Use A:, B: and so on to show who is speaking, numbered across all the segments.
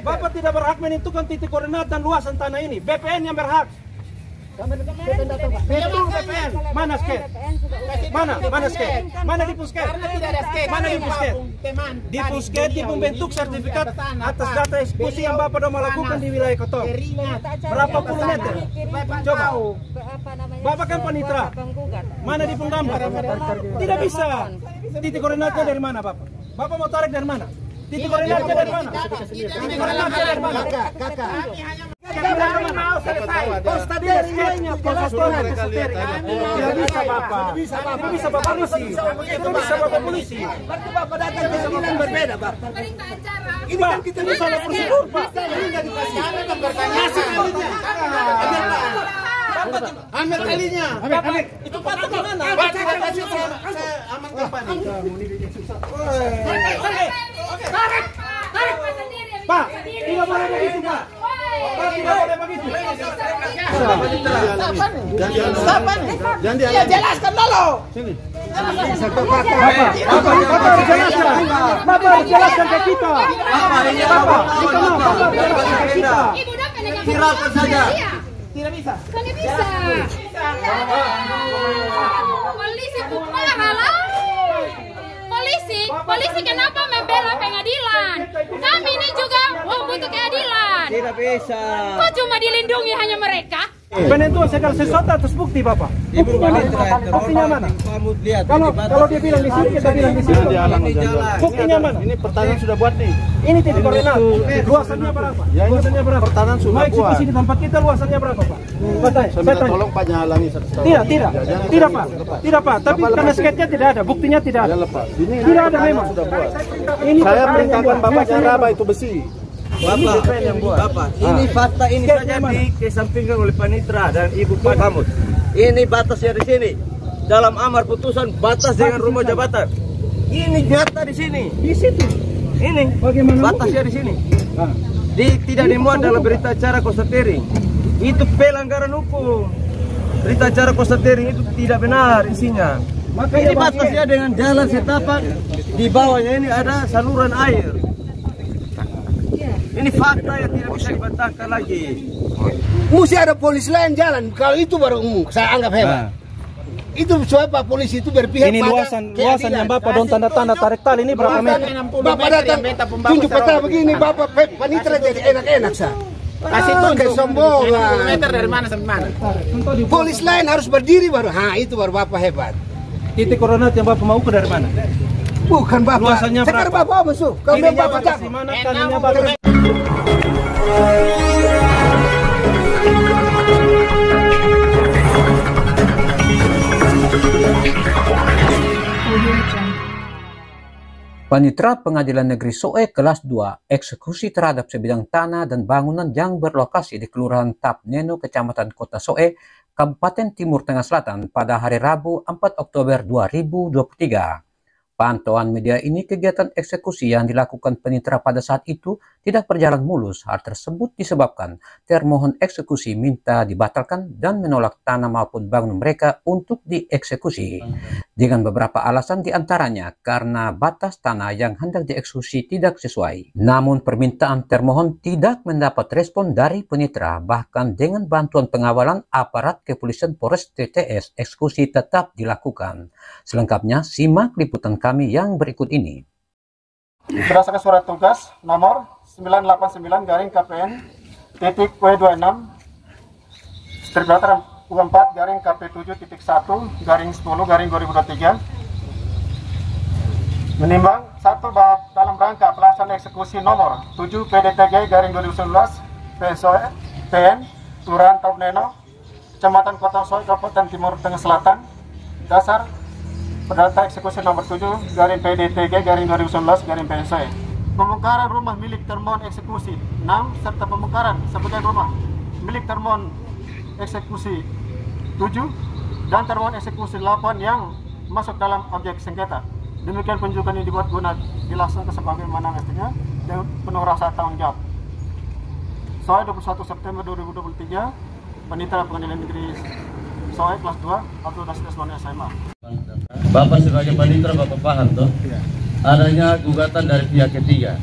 A: Bapak tidak berhak menentukan titik koordinat dan luasan tanah ini. BPN yang berhak. Betul BPN. Mana sket? Mana sket? Mana di pusket? Mana di pusket? Di pusket di pembentuk sertifikat atas data eksekusi yang Bapak sudah melakukan di wilayah Kotong. Berapa puluh meter? Coba. Bapak kan panitra. Mana di penggambar? Tidak bisa. Titik koordinatnya dari mana Bapak? Bapak mau tarik dari mana? Titik koordinatnya dari mana? Titik koordinatnya dari mana? Kakak. Tidak mau selesai. Konstatasinya, tidak bisa Bapak. Tidak bisa Bapak polisi. Tidak bisa Bapak polisi. Berarti Bapak datang ke sini yang berbeda, Bapak. Ini kan kita masalah prosedur, Pak. Ini nggak dikasih. Kasih kalinya. Ambil kalinya. Ambil. Itu patah di mana? Baca kasih saya amankan Pak nih. Tarik. Pak, tidak boleh begitu, Pak. Tidak boleh begitu. Siapa nih? Ya jelaskan dulu. Sini. Bapak jelaskan ke kita. Bapak jelaskan ke kita. Viralkan saja. Tidak bisa.
B: Tidak bisa. Polisi pukul halau. Polisi kenapa membela pengadilan? Kami ini juga butuh keadilan.
C: Tidak bisa.
B: Kok cuma dilindungi hanya mereka?
A: Penentuan segala sesuatu atas bukti Bapak.
C: Ibu
A: Buktinya mana?
C: Kamu lihat.
A: Kalau dia bilang di sini, kita bilang di sini. Buktinya mana?
D: Ini pertanyaan sudah buat nih.
A: Ini titik koordinat. Luasannya berapa? Luasannya berapa?
D: Pertanyaan sudah
A: Mau
D: buat.
A: eksekusi di tempat kita luasannya berapa Pak? Saya tanya.
D: Tolong Pak jangan halangi.
A: Tidak Pak. Tapi karena sketnya tidak ada, buktinya tidak ada. Tidak ada memang.
D: Saya perintahkan Bapak jangan raba itu besi.
C: Bapak, ini fakta ini saja dikesampingkan oleh Panitra dan Ibu Pak Hamud. Ini batasnya di sini. Dalam amar putusan batas dengan rumah jabatan. Ini nyata di sini.
A: Di situ.
C: Ini
A: Bagaimana
C: batasnya di sini. Tidak dimuat dalam berita acara konstatering. Itu pelanggaran hukum. Berita acara konstatering itu tidak benar isinya. Ini batasnya dengan jalan setapak. Di bawahnya ini ada saluran air. Ini fakta yang tidak bisa dibantahkan lagi.
E: Mesti ada polisi lain jalan. Kalau itu baru saya anggap hebat. Itu sebab polisi itu berpihak
A: ini
E: pada
A: luasan yang Bapak don tanda-tanda tarik tali ini berapa meter?
E: Bapak datang tunjuk peta begini, Bapak panitra jadi enak-enak sah. Kasih tunjuk kesombongan.
F: Meter dari mana sampai mana?
E: Polisi lain harus berdiri baru. Itu baru Bapak hebat.
A: Titik koordinat yang Bapak mau ke dari mana?
E: Bukan Bapak.
A: Luasannya berapa?
E: Sekarang Bapak masuk. Kalau Bapak
A: batas di mana? Taninya Bapak.
G: Panitera Pengadilan Negeri Soe kelas 2 eksekusi terhadap sebidang tanah dan bangunan yang berlokasi di Kelurahan Tapneno, Kecamatan Kota Soe, Kabupaten Timur Tengah Selatan pada hari Rabu 4 Oktober 2023. Pantauan media ini kegiatan eksekusi yang dilakukan panitera pada saat itu tidak berjalan mulus. Hal tersebut disebabkan termohon eksekusi minta dibatalkan dan menolak tanah maupun bangunan mereka untuk dieksekusi. Dengan beberapa alasan diantaranya karena batas tanah yang hendak dieksekusi tidak sesuai. Namun permintaan termohon tidak mendapat respon dari panitera. Bahkan dengan bantuan pengawalan aparat kepolisian Polres TTS, eksekusi tetap dilakukan. Selengkapnya simak liputan kami yang berikut ini.
D: Berdasarkan surat tugas nomor 989 titik W26 Striblatar U4 KP7.1 10 menimbang satu bahwa dalam rangka pelaksanaan eksekusi nomor 7 PDTG 2019 PN Kelurahan Tapneno Kecamatan Kota Soe Kabupaten Timur Tengah Selatan dasar Perdata eksekusi nomor 7 PDTG 2019 PSE. Pembongkaran rumah milik termohon eksekusi 6 serta pembongkaran sebagian rumah milik termohon eksekusi 7 dan termohon eksekusi 8 yang masuk dalam objek sengketa. Demikian penunjukan ini dibuat guna dilaksanakan sebagaimana mestinya dengan penuh rasa tanggung jawab. Soe 21 September 2023, Panitera Pengadilan Negeri Soe kelas 2 Abdul Rashid Asmani SMA.
H: Bapak sebagai panitera Bapak paham toh adanya gugatan dari pihak ketiga.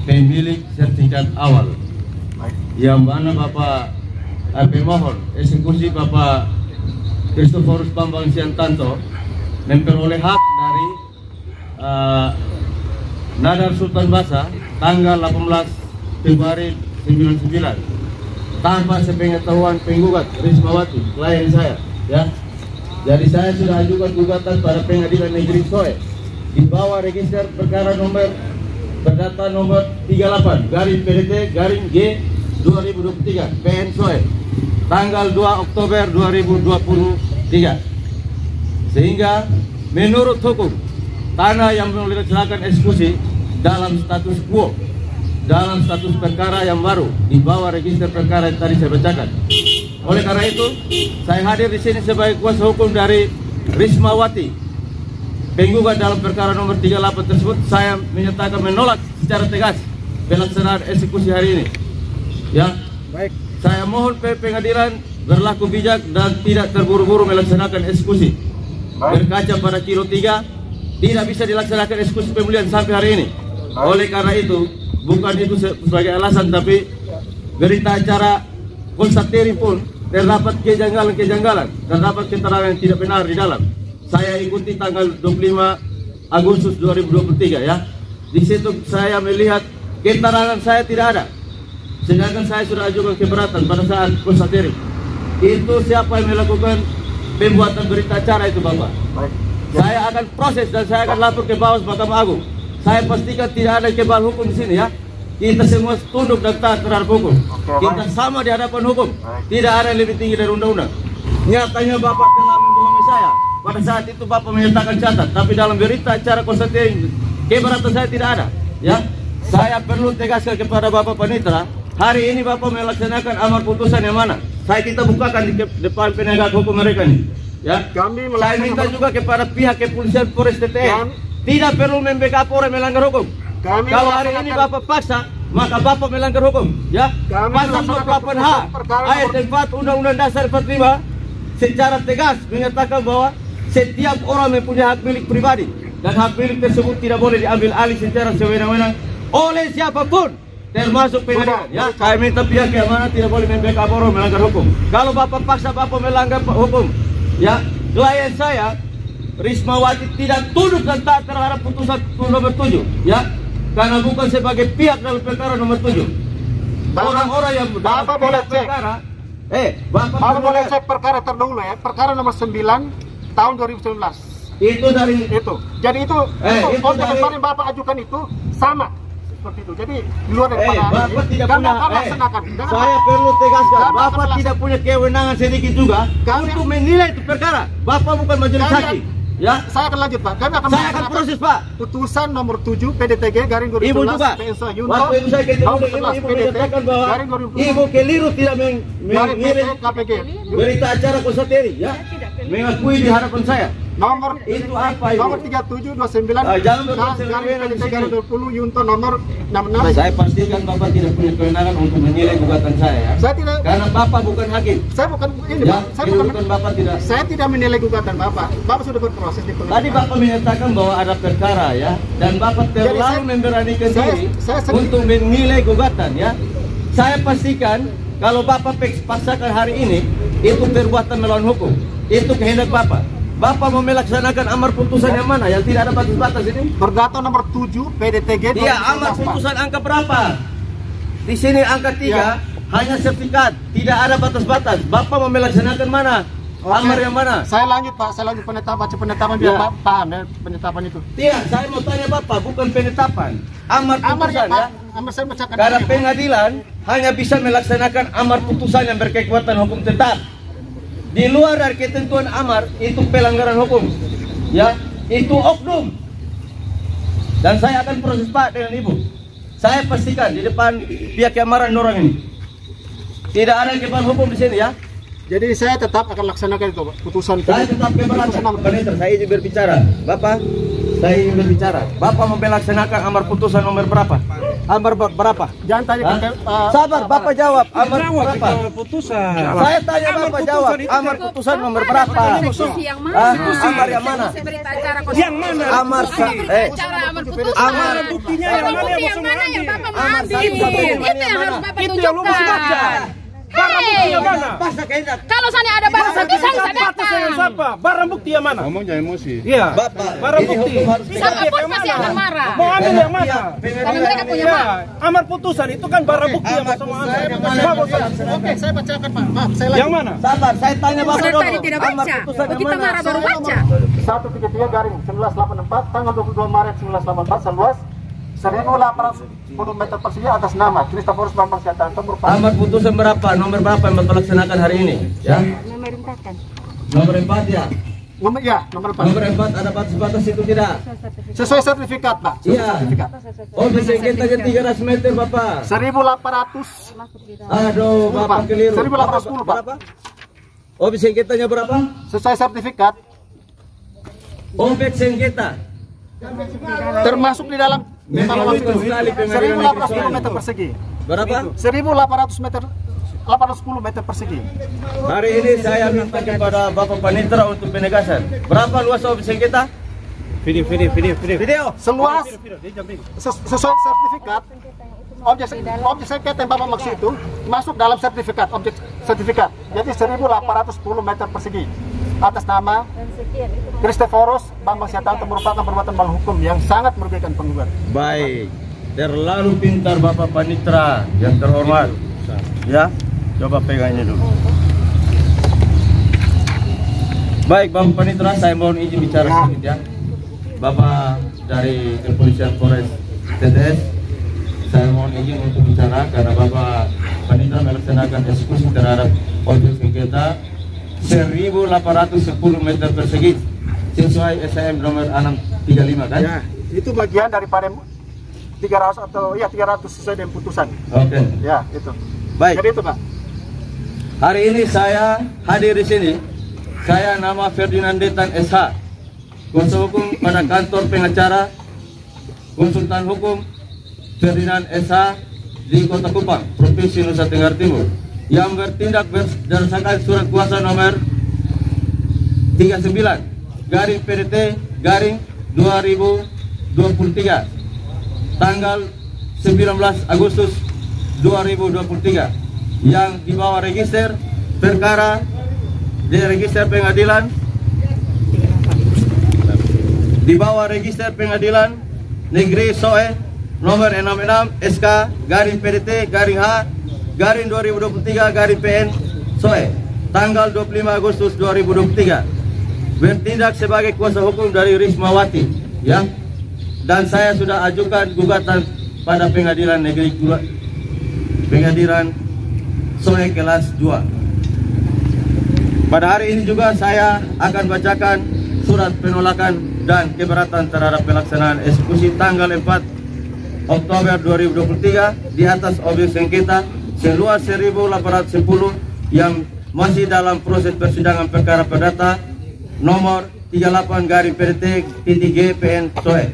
C: pemilik sertifikat awal, yang mana Bapak pemohon eksekusi Bapak Kristoforus Bambang Siantanto memperoleh hak dari Nadar Sultan Basa tanggal 18 Februari 99 tanpa sepengetahuan penggugat Rismawati, klien saya, ya. Jadi saya sudah ajukan gugatan pada Pengadilan Negeri SOE di bawah register perkara nomor perdata nomor 38 garing PDT garing G 2023 PN SOE tanggal 2 Oktober 2023, sehingga menurut hukum tanah yang melaksanakan eksekusi dalam status quo, dalam status perkara yang baru di bawah register perkara yang tadi saya bacakan. Oleh karena itu, saya hadir di sini sebagai kuasa hukum dari Rismawati, penggugat dalam perkara nomor 38 tersebut. Saya menyatakan menolak secara tegas pelaksanaan eksekusi hari ini. Ya, baik. Saya mohon pengadilan berlaku bijak dan tidak terburu-buru melaksanakan eksekusi. Berkaca pada kilo 3, tidak bisa dilaksanakan eksekusi pemulihan sampai hari ini. Oleh karena itu, bukan itu sebagai alasan, tapi berita acara konstatering pun terdapat kejanggalan, terdapat keterangan yang tidak benar di dalam. Saya ikuti tanggal 25 Agustus 2023, ya. Di situ saya melihat keterangan saya tidak ada. Sedangkan saya sudah ajukan keberatan pada saat konstatering. Itu siapa yang melakukan pembuatan berita acara itu, Bapak? Saya akan proses dan saya akan lapor ke bawah Mahkamah Agung. Saya pastikan tidak ada kebal hukum di sini, ya. Kita semua tunduk dan taat terhadap hukum. Kita sama di hadapan hukum. Tidak ada yang lebih tinggi dari undang-undang. Nyatanya Bapak telah membohongi saya. Pada saat itu Bapak menyatakan catat, tapi dalam berita acara konstatering keberatan saya tidak ada. Ya, saya perlu tegaskan kepada Bapak Panitra. Hari ini Bapak melaksanakan amar putusan yang mana? Kita bukakan di depan penegak hukum mereka nih. Ya, saya minta juga kepada pihak kepolisian Polres TTN tidak perlu membackup orang melanggar hukum. Kalau hari ini Bapak paksa, maka Bapak melanggar hukum. Ya, pasal 28H ayat 4 Undang-Undang Dasar 45 secara tegas menyatakan bahwa setiap orang mempunyai hak milik pribadi dan hak milik tersebut tidak boleh diambil alih secara sewenang-wenang oleh siapapun, termasuk pengadilan. Ya, saya minta pihak keamanan tidak boleh membackup orang melanggar hukum. Kalau Bapak paksa Bapak melanggar hukum, ya, klien saya Rismawati tidak tunduk dan taat terhadap putusan nomor 7, ya, karena bukan sebagai pihak dalam perkara nomor 7. Orang-orang yang
D: Bapak boleh cek.
C: perkara,
D: Bapak boleh cek perkara terdahulu, ya, perkara nomor 9 tahun 2019.
C: itu dari
D: Itu. Jadi itu order yang Bapak ajukan itu sama seperti itu. Jadi di luar daripada
C: Bapak tidak
D: kami
C: punya,
D: akan laksanakan.
C: saya perlu tegaskan,
D: Kami
C: Bapak
D: akan
C: tidak punya kewenangan sedikit juga untuk menilai itu perkara. Bapak bukan majelis hakim. Ya,
D: Saya akan lanjut, Pak. Kami akan
C: saya akan
D: melaksanakan
C: proses, Pak.
D: putusan nomor 7 PDTG garing 2011
C: Ibu juga.
D: PSO Yunto
C: Waktu itu saya ketemu
D: tahun
C: dengan
D: 11
C: ibu
D: PDT
C: menyatakan bahwa
D: garing 2011
C: ibu keliru tidak
D: garing
C: mengirim
D: PT KPG
C: berita acara konstatering, ya, mengakui di hadapan saya.
D: nomor
C: Itu apa itu?
D: nomor 3729
C: jangan
D: garing PDT garing 20 Yunto nomor 66.
C: Saya pastikan Bapak tidak punya kewenangan untuk menilai gugatan saya, ya.
D: Saya tidak,
C: Karena Bapak bukan hakim.
D: saya bukan ini,
C: Ya,
D: Pak.
C: kedudukan Bapak tidak.
D: Saya tidak menilai gugatan Bapak. Bapak sudah berproses di pengadilan.
C: Tadi Bapak menyatakan bahwa ada perkara, ya, dan Bapak terlalu
D: saya-
C: memberanikan
D: saya-
C: diri
D: saya sendiri-
C: untuk menilai gugatan, ya. Saya pastikan kalau Bapak paksakan hari ini itu perbuatan melawan hukum, itu kehendak Bapak. Bapak mau melaksanakan amar putusan yang mana? Yang tidak ada batas-batas ini?
D: Perdata nomor 7 PDTG
C: Iya, amar
D: 2011, Pak.
C: putusan angka berapa? Di sini angka 3,
D: Ya.
C: hanya sertifikat, tidak ada batas-batas. Bapak mau melaksanakan mana?
D: Oke.
C: Amar yang mana?
D: Saya lanjut, Pak. Saya lanjut penetapan biar
C: Ya.
D: Pak paham, ya, penetapan itu.
C: Tidak, saya mau tanya Bapak, bukan penetapan. Amar
D: Amar ya,
C: putusan,
D: Pak.
C: ya.
D: Amar saya bacakan.
C: Karena
D: dulu, Pak.
C: pengadilan hanya bisa melaksanakan amar putusan yang berkekuatan hukum tetap. Di luar dari ketentuan amar, itu pelanggaran hukum. Ya, itu oknum. Dan saya akan proses, Pak, dengan Ibu. Saya pastikan di depan pihak yang marah orang ini. Tidak ada kebal hukum di sini, ya.
D: Jadi saya tetap akan laksanakan itu, Pak. Putusan
C: Saya tetap keberatan. Saya izin berbicara. Bapak, Saya ingin berbicara. Bapak melaksanakan amar putusan nomor berapa? Amar berapa?
D: Jangan tanya ke
C: Sabar, Bapak jawab. Amar berapa?
A: Putusan.
C: Saya tanya Bapak jawab. Amar putusan nomor berapa?
B: Eksekusi yang mana?
C: Amar yang mana?
B: Berita acara
A: Yang mana?
C: Amar
B: amar putusan.
C: Amar
A: buktinya yang mana
B: Bukti
A: yang
B: yang
A: mau
B: mana yang
A: ambil?
B: Bapak mau ambil? Itu yang harus Bapak
A: Itu yang lu mesti baca.
B: tunjukkan.
A: Barang bukti yang mana?
B: Kalau sana ada barang saya bisa
A: Batas dengan
B: datang.
A: siapa? Barang bukti yang mana?
F: Ngomong jangan emosi.
A: Iya.
C: Bapak,
A: Barang
C: ini
A: bukti.
C: hukum harus
B: Siapapun pasti akan marah.
A: Mau ambil yang mana?
B: Karena mereka punya
A: Ya,
B: hak.
A: amar putusan itu kan barang bukti yang mau ambil.
D: Oke, saya bacakan Pak. Maaf, saya lagi.
A: Yang mana?
C: Sabar, saya tanya Bapak
B: Sudah
C: dulu.
B: tadi tidak
C: Amar
B: baca.
C: putusan yang
B: Begitu
C: mana?
B: marah baru baca.
D: 133 garing 1984 tanggal 22 Maret 1984 seluas 1.810 meter persegi atas nama Kristoforus Bambang Siatanto merupakan
C: Amar putusan berapa? Nomor berapa yang Bapak laksanakan hari ini? Ya. Nomor 4 ya.
D: nomor 4.
C: Nomor 4 ada batas-batas itu tidak?
D: Sesuai sertifikat, Pak.
C: Iya. Oh, bisa kita 300 meter Bapak.
D: 1.800.
C: Aduh, Bapak keliru.
D: 1.810, Pak.
C: Berapa? Objek sengketanya berapa?
D: Sesuai sertifikat
C: Objek sengketa.
D: termasuk di dalam
C: Memang itu sekali pengadilan negeri
D: 1.810 meter persegi.
C: Berapa?
D: 1.800 meter 810 meter persegi.
C: Hari ini saya minta kepada Bapak Panitra untuk penegasan. Berapa luas objek sengketa? Video.
D: Seluas sesuai sertifikat objek sengketa yang Bapak maksud itu masuk dalam sertifikat objek sertifikat. Jadi 1.810 meter persegi atas nama Kristoforus Bambang Siatanto merupakan perbuatan melawan hukum yang sangat merugikan penggugat.
C: Baik. Terlalu pintar Bapak Panitra yang terhormat. Ya, coba pegangnya dulu. Baik, Bapak Panitra, saya mohon izin bicara sedikit ya. Bapak dari Kepolisian Polres TTS, saya mohon izin untuk bicara karena Bapak Panitra melaksanakan eksekusi terhadap objek sengketa 1.810 meter persegi sesuai SIM nomor 635 kan?
D: Ya, itu bagian daripada 300 atau ya 300 sesuai dengan putusan.
C: Oke.
D: Ya, itu.
C: Baik.
D: Jadi itu, Pak.
C: Hari ini saya hadir di sini. Saya nama Ferdinand Detan SH, kuasa hukum pada kantor pengacara konsultan hukum Ferdinand SH di Kota Kupang, Provinsi Nusa Tenggara Timur, yang bertindak berdasarkan surat kuasa nomor 39 garing PDT garing 2023 tanggal 19 Agustus 2023 yang dibawa register perkara di register pengadilan negeri SOE nomor 66 SK garing PDT garing H garing 2023 garing PN SOE tanggal 25 Agustus 2023 bertindak sebagai kuasa hukum dari Rismawati ya, dan saya sudah ajukan gugatan pada pengadilan negeri pengadilan SOE kelas 2. Pada hari ini juga saya akan bacakan surat penolakan dan keberatan terhadap pelaksanaan eksekusi tanggal 4 Oktober 2023 di atas objek sengketa seluas 1.810 yang masih dalam proses persidangan perkara perdata nomor 38 garing PDT.G PN SOE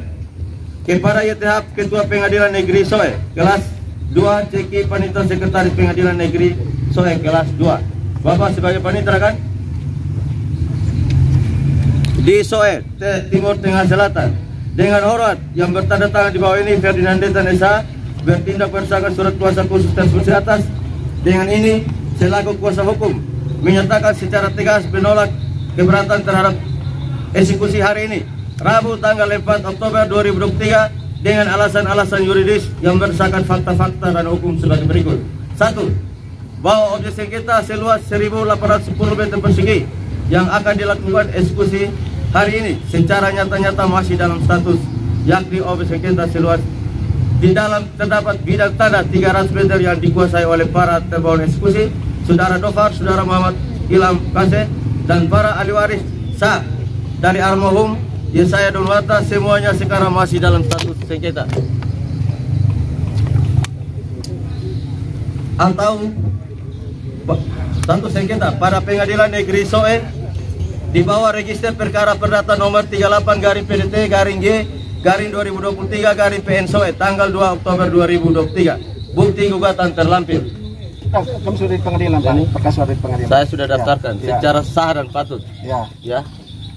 C: kepada YTH Ketua Pengadilan Negeri SOE kelas 2 Ceki Panitra Sekretaris Pengadilan Negeri SOE kelas 2. Bapak sebagai panitra kan? Di SOE Timur Tengah Selatan dengan hormat yang bertanda tangan di bawah ini Ferdinand Detan SH bertindak berdasarkan surat kuasa khusus tersebut atas. Dengan ini selaku kuasa hukum menyatakan secara tegas menolak keberatan terhadap eksekusi hari ini Rabu tanggal 4 Oktober 2023 dengan alasan-alasan yuridis yang berdasarkan fakta-fakta dan hukum sebagai berikut. 1. Bahwa objek sengketa seluas 1.810 meter persegi yang akan dilakukan eksekusi hari ini secara nyata-nyata masih dalam status yakni objek sengketa seluas di dalam terdapat bidang tanah 300 meter yang dikuasai oleh para termohon eksekusi Saudara Dofar, Saudara Muhammad Ilham Kaseh dan para ahli waris sah dari almarhum Yesaya Donwata, semuanya sekarang masih dalam status sengketa atau status sengketa pada pengadilan negeri SOE di bawah register perkara perdata nomor 38 garing PDT garing G garing 2023 garing PN SOE tanggal 2 Oktober 2023. Bukti gugatan terlampir.
D: Kamu sudah di pengadilan, Pak? Perkara sudah di pengadilan.
C: Saya sudah daftarkan secara sah dan patut.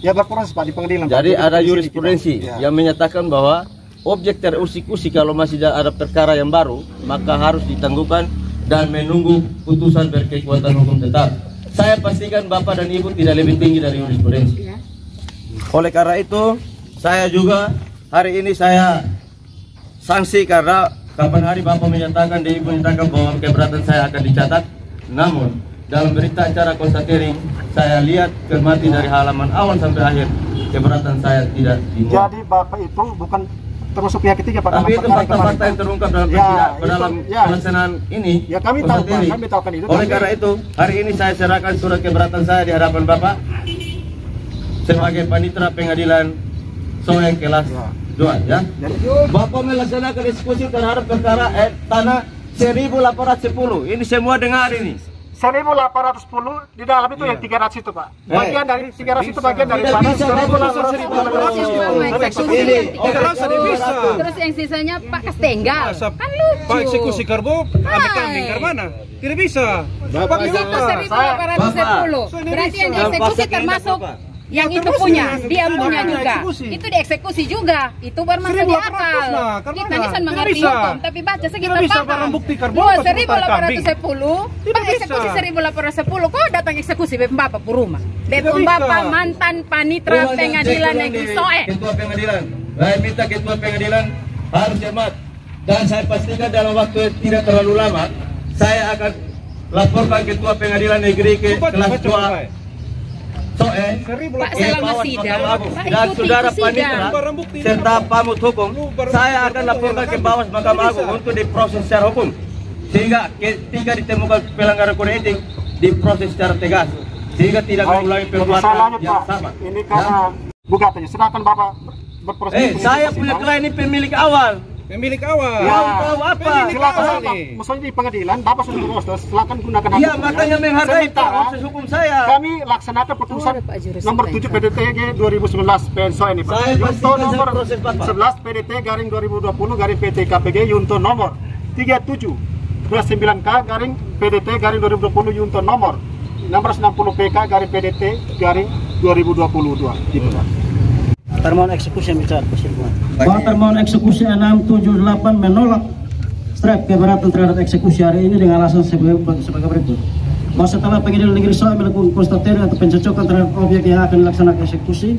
C: Ya,
D: berproses, Pak, di pengadilan.
C: Jadi
D: Pak,
C: ada jurisprudensi yang menyatakan bahwa objek tereksekusi kalau masih ada perkara yang baru, maka harus ditangguhkan dan menunggu putusan berkekuatan hukum tetap. Saya pastikan Bapak dan Ibu tidak lebih tinggi dari jurisprudensi. Oleh karena itu, saya juga hari ini saya sanksi karena kapan hari Bapak menyatakan dan Ibu menyatakan bahwa keberatan saya akan dicatat. Namun, dalam berita acara konstatering, saya lihat cermati dari halaman awal sampai akhir, keberatan saya tidak dimuat.
D: Jadi Bapak itu bukan termasuk pihak ketiga, Pak.
C: Tapi itu fakta-fakta yang terungkap dalam dalam pelaksanaan ini.
D: Ya, kami tahu, Pak. Kami tahu kan itu.
C: Oleh karena itu, hari ini saya serahkan surat keberatan saya di hadapan Bapak sebagai panitera pengadilan SOE kelas 2, ya. Bapak melaksanakan eksekusi terhadap perkara tanah 1810. Ini semua dengar ini.
D: 1810 di dalam itu yang 300 itu, Pak. Bagian dari 300 itu bagian dari
C: Tidak bisa,
B: Terus yang sisanya Pak Kastenggal. Kan lucu.
A: Pak eksekusi karbo, ambil kambing ke mana? Tidak bisa.
B: Bapak itu 1810. Berarti yang dieksekusi termasuk yang itu punya, dia punya juga. Itu dieksekusi juga. Itu baru masuk di akal. Kita ini kan mengerti hukum, tapi baca segitu paham. 1810, Pak eksekusi 1810. Kok datang eksekusi Bapak Puruma? Bapak mantan panitera pengadilan negeri SOE.
C: Ketua pengadilan, saya minta ketua pengadilan harus cermat. Dan saya pastikan dalam waktu tidak terlalu lama, saya akan laporkan ketua pengadilan negeri ke kelas 2 SOE,
B: Pak selama sidang, Pak
C: dan
B: ikuti
C: saudara
B: sidang.
C: panitera serta pamut hukum, saya akan laporkan ke Bawaslu Mahkamah Agung untuk diproses secara hukum, sehingga ketika ditemukan pelanggaran kode etik diproses secara tegas, sehingga tidak mengulangi perbuatan yang sama.
D: Ini karena gugatannya, silakan Bapak berproses.
C: Saya punya klien ini pemilik awal.
A: Pemilik awal.
C: Ya, tahu apa?
D: Silakan Bapak, maksudnya di pengadilan, Bapak sudah berproses, silakan gunakan hak
C: Iya,
D: hukumnya.
C: makanya menghargai
D: Sementara
C: proses hukum saya.
D: Kami laksanakan putusan nomor 7 PDTG 2019 PNSO ini, Pak.
C: Saya
D: Yunto
C: pastikan
D: nomor
C: proses, Bapak.
D: 11 PDT garing 2020 garing PT KPG Yunto nomor 37 29K garing PDT garing 2020 Yunto nomor 660 PK garing PDT garing 2022 gitu, Pak.
F: Termohon eksekusi yang bicara perselingkuhan. Bahwa termohon eksekusi 678 menolak strike keberatan terhadap eksekusi hari ini dengan alasan sebagai berikut. Bahwa setelah pengadilan negeri SOE melakukan konstatering atau pencocokan terhadap objek yang akan dilaksanakan eksekusi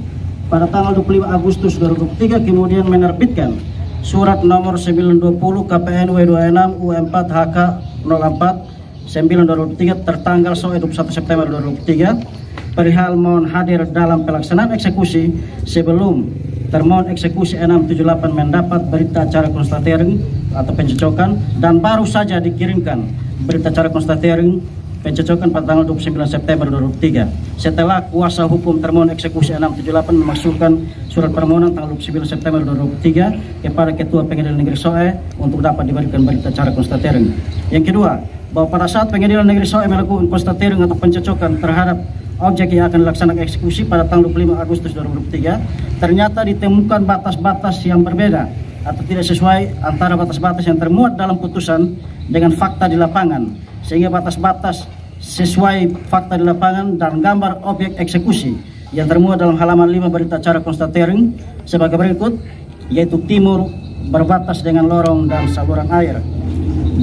F: pada tanggal 25 Agustus 2023, kemudian menerbitkan surat nomor 920 KPN W26 U4 HK 04 9/2023 tertanggal SOE 21 September 2023 perihal mohon hadir dalam pelaksanaan eksekusi sebelum termohon eksekusi 678 mendapat berita acara konstatering atau pencocokan dan baru saja dikirimkan berita acara konstatering pencocokan pada tanggal 29 September 2023 setelah kuasa hukum termohon eksekusi 678 memasukkan surat permohonan tanggal 29 September 2023 kepada Ketua Pengadilan Negeri SOE untuk dapat diberikan berita acara konstatering. Yang kedua, bahwa pada saat Pengadilan Negeri SOE melakukan konstatering atau pencocokan terhadap objek yang akan dilaksanakan eksekusi pada tanggal 25 Agustus 2023 ternyata ditemukan batas-batas yang berbeda atau tidak sesuai antara batas-batas yang termuat dalam putusan dengan fakta di lapangan, sehingga batas-batas sesuai fakta di lapangan dan gambar objek eksekusi yang termuat dalam halaman 5 berita acara konstatering sebagai berikut, yaitu timur berbatas dengan lorong dan saluran air.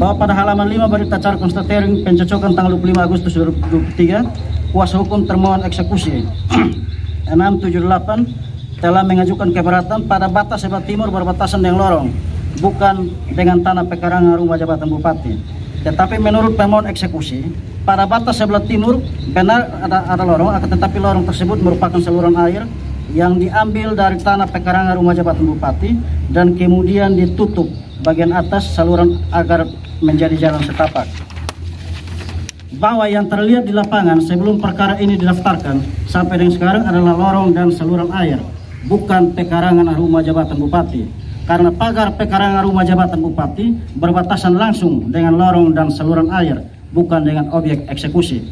F: Bahwa pada halaman 5 berita acara konstatering pencocokan tanggal 25 Agustus 2023 kuasa hukum termohon eksekusi 678 telah mengajukan keberatan pada batas sebelah timur berbatasan dengan lorong, bukan dengan tanah pekarangan rumah jabatan bupati. Tetapi menurut pemohon eksekusi, pada batas sebelah timur benar ada lorong, akan tetapi lorong tersebut merupakan saluran air yang diambil dari tanah pekarangan rumah jabatan bupati dan kemudian ditutup bagian atas saluran agar menjadi jalan setapak. Bahwa yang terlihat di lapangan sebelum perkara ini didaftarkan sampai dengan sekarang adalah lorong dan saluran air, bukan pekarangan rumah jabatan bupati. Karena pagar pekarangan rumah jabatan bupati berbatasan langsung dengan lorong dan saluran air, bukan dengan objek eksekusi.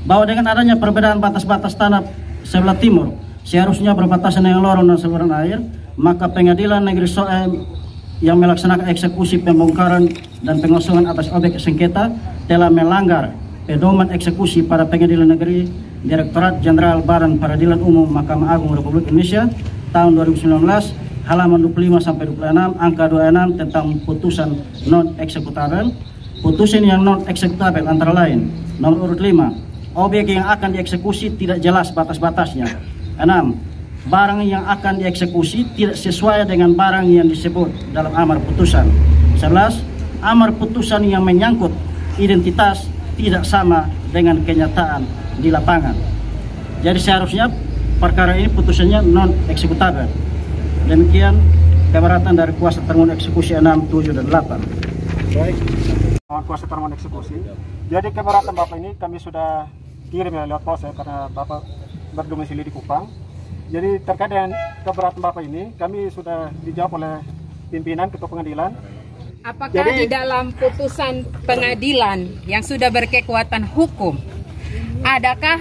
F: Bahwa dengan adanya perbedaan batas-batas tanah sebelah timur seharusnya berbatasan dengan lorong dan saluran air, maka Pengadilan Negeri Soe yang melaksanakan eksekusi pembongkaran dan pengosongan atas objek sengketa telah melanggar pedoman eksekusi pada Pengadilan Negeri Direktorat Jenderal Badan Peradilan Umum Mahkamah Agung Republik Indonesia tahun 2019 halaman 25 sampai 26 angka 26 tentang putusan non eksekutabil. Putusan yang non eksekutabil antara lain nomor urut 5, objek yang akan dieksekusi tidak jelas batas-batasnya. 6, barang yang akan dieksekusi tidak sesuai dengan barang yang disebut dalam amar putusan. 11, amar putusan yang menyangkut identitas tidak sama dengan kenyataan di lapangan. Jadi seharusnya perkara ini putusannya non eksekutabil. Demikian keberatan dari kuasa termohon eksekusi 6, 7, dan 8.
D: Baik, kuasa termohon eksekusi. Jadi keberatan Bapak ini kami sudah kirim ya lewat pos ya, karena Bapak berdomisili di Kupang. Jadi terkait dengan keberatan Bapak ini kami sudah dijawab oleh pimpinan Ketua Pengadilan.
B: Apakah di dalam putusan pengadilan yang sudah berkekuatan hukum, adakah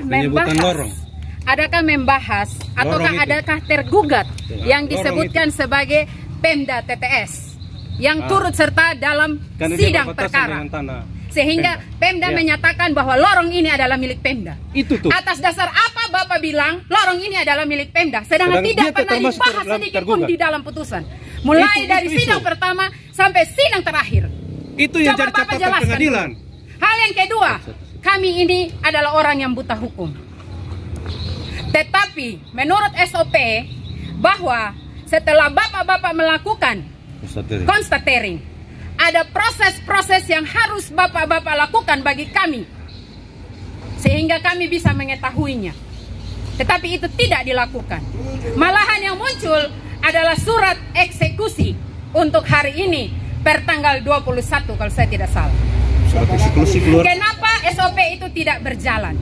B: membahas ataukah adakah tergugat yang disebutkan sebagai Pemda TTS yang turut serta dalam sidang perkara, sehingga Pemda menyatakan bahwa lorong ini adalah milik Pemda. Atas dasar apa Bapak bilang lorong ini adalah milik Pemda, sedangkan tidak pernah dibahas sedikit pun di dalam putusan, mulai dari sidang pertama sampai sidang terakhir.
A: Itu yang jadi catatan pengadilan.
B: Hal yang kedua, kami ini adalah orang yang buta hukum. Tetapi menurut SOP bahwa setelah Bapak-Bapak melakukan konstatering, ada proses-proses yang harus Bapak-Bapak lakukan bagi kami sehingga kami bisa mengetahuinya. Tetapi itu tidak dilakukan. Malahan yang muncul adalah surat eksekusi untuk hari ini per tanggal 21 kalau saya tidak salah. Kenapa SOP itu tidak berjalan?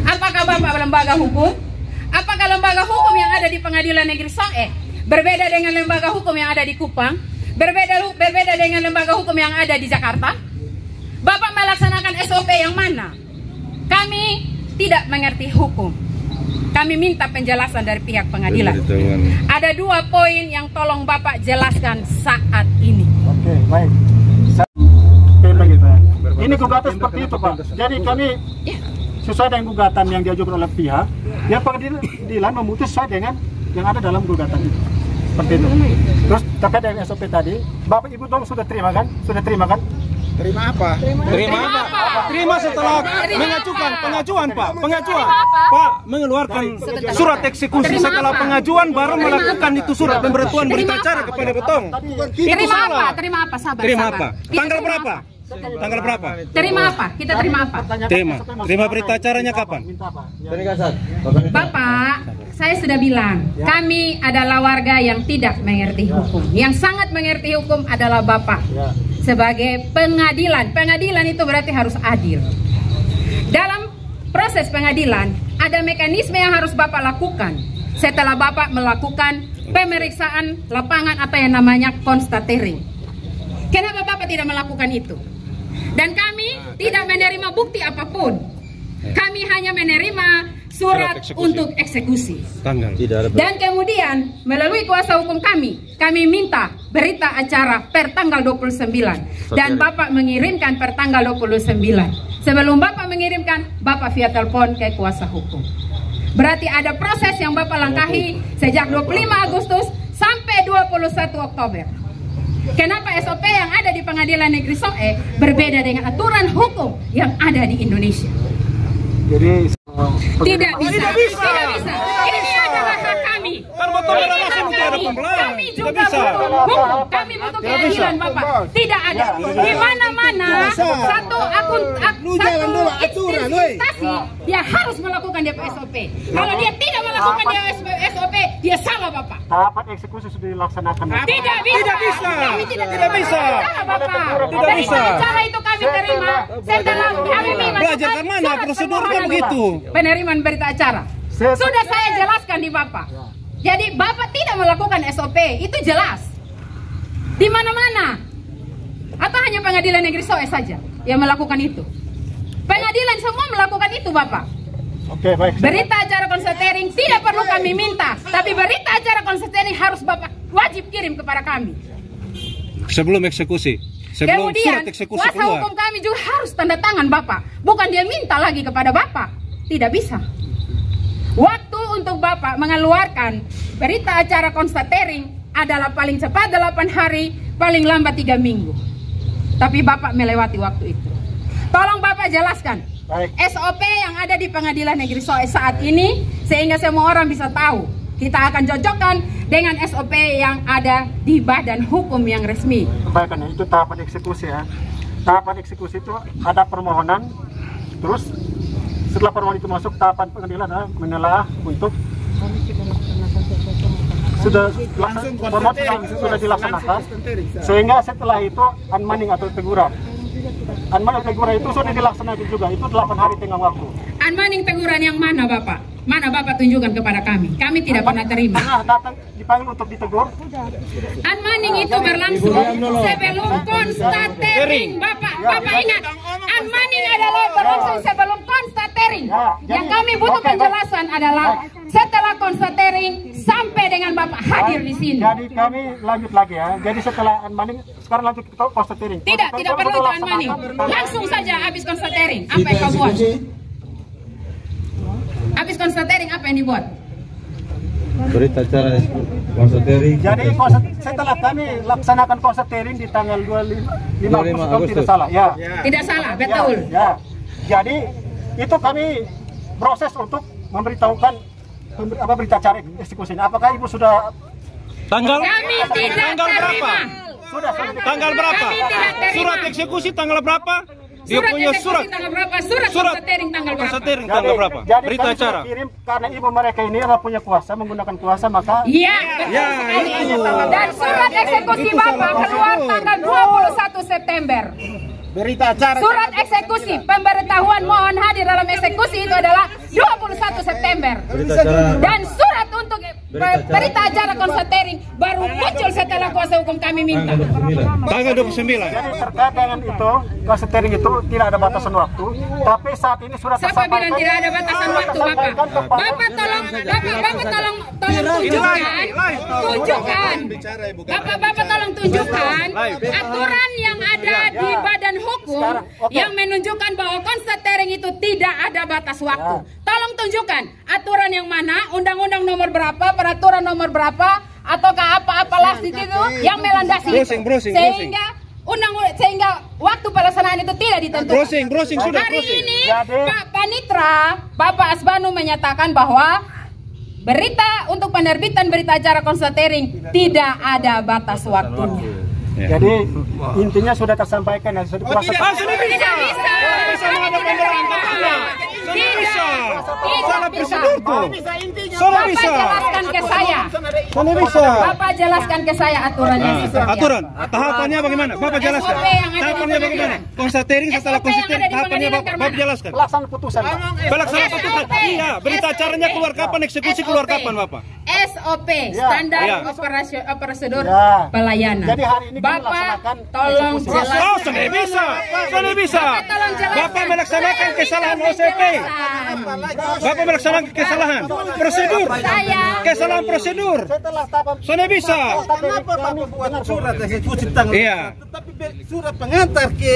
B: Apakah Bapak lembaga hukum? Apakah lembaga hukum yang ada di Pengadilan Negeri Soe berbeda dengan lembaga hukum yang ada di Kupang? Berbeda dengan lembaga hukum yang ada di Jakarta? Bapak melaksanakan SOP yang mana? Kami tidak mengerti hukum. Kami minta penjelasan dari pihak pengadilan. Ada 2 poin yang tolong Bapak jelaskan saat ini.
D: Oke, baik. Ini gugatan seperti itu, Pak. Jadi kami sesuai dengan gugatan yang diajukan oleh pihak, ya pengadilan memutus sesuai dengan yang ada dalam gugatan itu. Seperti itu. Terus terkait dengan SOP tadi, Bapak Ibu dong sudah terima kan? Sudah terima kan?
E: Terima apa?
A: Terima setelah mengajukan pengajuan, Pak. Pengajuan. Pak mengeluarkan surat eksekusi setelah pengajuan baru melakukan itu surat pemberitahuan berita acara kepada Betong.
B: Terima apa? Terima apa? Sabar.
A: Terima apa? Tanggal berapa? Tanggal berapa?
B: Terima apa? Kita terima apa?
A: Terima berita acaranya kapan?
B: Bapak, saya sudah bilang, kami adalah warga yang tidak mengerti hukum. Yang sangat mengerti hukum adalah Bapak. Sebagai pengadilan, pengadilan itu berarti harus adil. Dalam proses pengadilan, ada mekanisme yang harus Bapak lakukan setelah Bapak melakukan pemeriksaan lapangan atau yang namanya konstatering. Kenapa Bapak tidak melakukan itu? Dan kami tidak menerima bukti apapun. Kami hanya menerima surat untuk eksekusi. Dan kemudian melalui kuasa hukum kami minta berita acara per tanggal 29. Dan Bapak mengirimkan per tanggal 29. Sebelum Bapak mengirimkan, Bapak via telepon ke kuasa hukum. Berarti ada proses yang Bapak langkahi sejak 25 Agustus sampai 21 Oktober. Kenapa SOP yang ada di Pengadilan Negeri Soe berbeda dengan aturan hukum yang ada di Indonesia?
D: Jadi
B: tidak bisa. Ini adalah hak kami. Ini hak kami. Kami juga butuh hukum. Kami butuh keadilan, Bapak. Tidak ada. Di mana-mana satu instansi dia harus melakukan DP SOP. Kalau dia tidak melakukan SOP, dia salah, Bapak.
D: Tahapan eksekusi sudah dilaksanakan.
B: Tidak bisa. Kami tidak bisa. Bapak. Dari cara itu kami terima setelah kami
A: belajar mana prosedurnya begitu.
B: Penerimaan berita acara. Sudah saya jelaskan di Bapak. Jadi Bapak tidak melakukan SOP, itu jelas. Di mana-mana. Atau hanya Pengadilan Negeri Soe saja yang melakukan itu? Pengadilan semua melakukan itu, Bapak.
D: Oke, baik.
B: Berita acara konstatering tidak perlu kami minta, tapi berita acara konstatering harus Bapak wajib kirim kepada kami.
A: Sebelum eksekusi. Sebelum
B: Kemudian,
A: surat eksekusi
B: kuasa
A: keluar.
B: hukum kami juga harus tanda tangan Bapak. Bukan dia minta lagi kepada Bapak. Tidak bisa. Waktu untuk Bapak mengeluarkan berita acara konstatering adalah paling cepat 8 hari, paling lambat 3 minggu. Tapi Bapak melewati waktu itu. Tolong Bapak jelaskan
D: Baik.
B: SOP yang ada di Pengadilan Negeri SOE saat ini, sehingga semua orang bisa tahu. Kita akan cocokkan dengan SOP yang ada di badan hukum yang resmi.
D: Kebaikan itu tahapan eksekusi ya. Tahapan eksekusi itu ada permohonan, terus setelah permohonan itu masuk tahapan pengadilan menelaah untuk sudah dilaksanakan, sehingga setelah itu unmanning atau teguran. Unmanning teguran itu sudah dilaksanakan juga, itu 8 hari tenggang waktu.
B: Unmanning teguran yang mana Bapak? Mana Bapak tunjukkan kepada kami? Kami tidak pernah terima.
D: Datang dipanggil untuk ditegur.
B: Unmanning itu berlangsung sebelum konstatering. Bapak ingat, unmanning adalah berlangsung sebelum konstatering. Yang kami butuh penjelasan adalah setelah konstatering sampai dengan Bapak hadir di sini.
D: Jadi kami lanjut lagi ya. Jadi setelah unmanning, sekarang lanjut ke konstatering.
B: Tidak perlu itu unmanning. Langsung saja habis konstatering. Apa yang kau buat? Habis konstatering apa yang dibuat?
C: Berita acara konstatering.
D: Jadi setelah kami laksanakan konstatering di tanggal 25 Agustus, tidak salah ya.
B: Tidak salah, betul.
D: Ya. Jadi itu kami proses untuk memberitahukan berita acara eksekusinya. Apakah Ibu sudah
A: Tanggal
B: Kami tidak
A: tanggal berapa?
B: terima.
D: sudah
A: Tanggal berapa?
B: Kami tidak terima.
A: Surat eksekusi tanggal berapa? Dia
B: Surat
A: punya
B: eksekusi
A: surat.
B: tanggal berapa? Surat konstatering tanggal berapa?
A: Konstatering tanggal berapa?
D: Jadi
A: Berita
D: kami
A: acara.
D: sudah kirim karena Ibu mereka ini adalah punya kuasa, menggunakan kuasa, maka
B: Iya, betul sekali. Dan surat eksekusi Bapak keluar tanggal 21 September.
E: Berita acara.
B: Surat eksekusi pemberitahuan mohon hadir dalam eksekusi itu adalah 21 September. Dan surat untuk berita acara konstatering baru muncul setelah kuasa hukum kami minta.
A: Tanggal 29.
D: jadi terkait dengan itu, konstatering itu tidak ada batasan waktu, tapi saat ini sudah
B: Siapa bilang tidak ada batasan waktu, Bapak? Bapak tolong tunjukkan. Bapak tolong tunjukkan aturan yang ada di badan hukum yang menunjukkan bahwa konstatering itu tidak ada batas waktu. Tolong tunjukkan aturan yang mana, undang-undang nomor berapa, peraturan nomor berapa, ataukah apa-apalah di situ yang melandasi sehingga waktu pelaksanaan itu tidak ditentukan.
A: Browsing sudah.
B: Hari ini Pak Panitra, Bapak Asbanu menyatakan bahwa berita untuk penerbitan berita acara konstatering tidak ada batas waktunya.
D: Jadi intinya sudah tersampaikan dan sudah
B: Tidak bisa.
A: Salah prosedur tuh.
B: Bapak jelaskan ke saya. Bapak jelaskan ke saya aturannya.
A: Aturan, tahapannya bagaimana? Bapak jelaskan.
B: SOP yang ada di
A: Tahapannya bagaimana? Konstatering setelah
B: SOP yang
A: konstatering
B: ada di
A: tahapannya
B: pengadilan
A: Bapak jelaskan.
D: pelaksanaan putusan. Pak.
A: Pelaksanaan putusan. Iya, berita acaranya keluar kapan, eksekusi keluar kapan, Bapak?
B: SOP, standar prosedur
D: Ya.
B: pelayanan.
D: Jadi hari ini kami
B: Bapak
D: laksanakan
B: tolong
D: eksekusi.
B: jelaskan.
A: Oh, sudah bisa.
B: Bapak tolong jelaskan.
A: Bapak melaksanakan kesalahan OCP. Bapak melaksanakan kesalahan prosedur. Kesalahan prosedur.
D: Setelah tahapan
A: Sudah bisa.
E: Kenapa Bapak buat surat eksekusi tanggal?
A: Iya.
E: Tetapi surat pengantar ke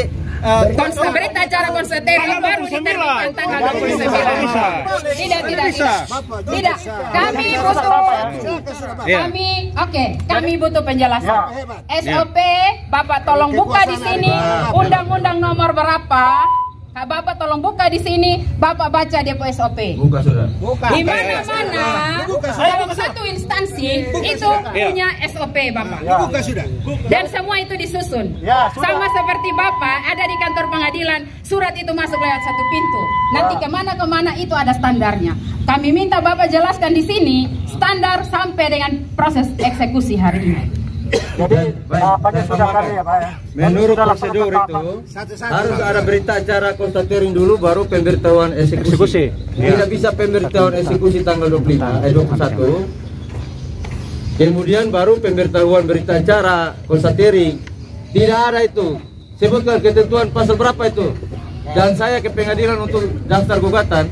B: Berita acara konstatering baru diterbitkan tanggal 29.
A: Bisa.
B: Tidak. Tidak. Kami butuh penjelasan. SOP, Bapak tolong buka di sini undang-undang nomor berapa? Bapak tolong buka di sini, Bapak baca dia SOP.
C: Buka sudah.
B: Di mana-mana dalam satu instansi itu punya SOP Bapak.
E: buka sudah.
B: Dan semua itu disusun.
D: Ya, sudah.
B: Sama seperti Bapak ada di kantor pengadilan, surat itu masuk lewat satu pintu. Nanti kemana-kemana itu ada standarnya. Kami minta Bapak jelaskan di sini standar sampai dengan proses eksekusi hari ini.
D: jadi tahapannya sudah kami ya Pak ya.
C: Menurut
D: Sudah
C: prosedur
D: laksanakan
C: itu
D: tahapan.
C: harus ada berita acara konstatering dulu baru pemberitahuan eksekusi. Tidak bisa pemberitahuan eksekusi tanggal 21. Kemudian baru pemberitahuan berita acara konstatering. Tidak ada itu. Sebutkan ketentuan pasal berapa itu. Dan saya ke pengadilan untuk daftar gugatan.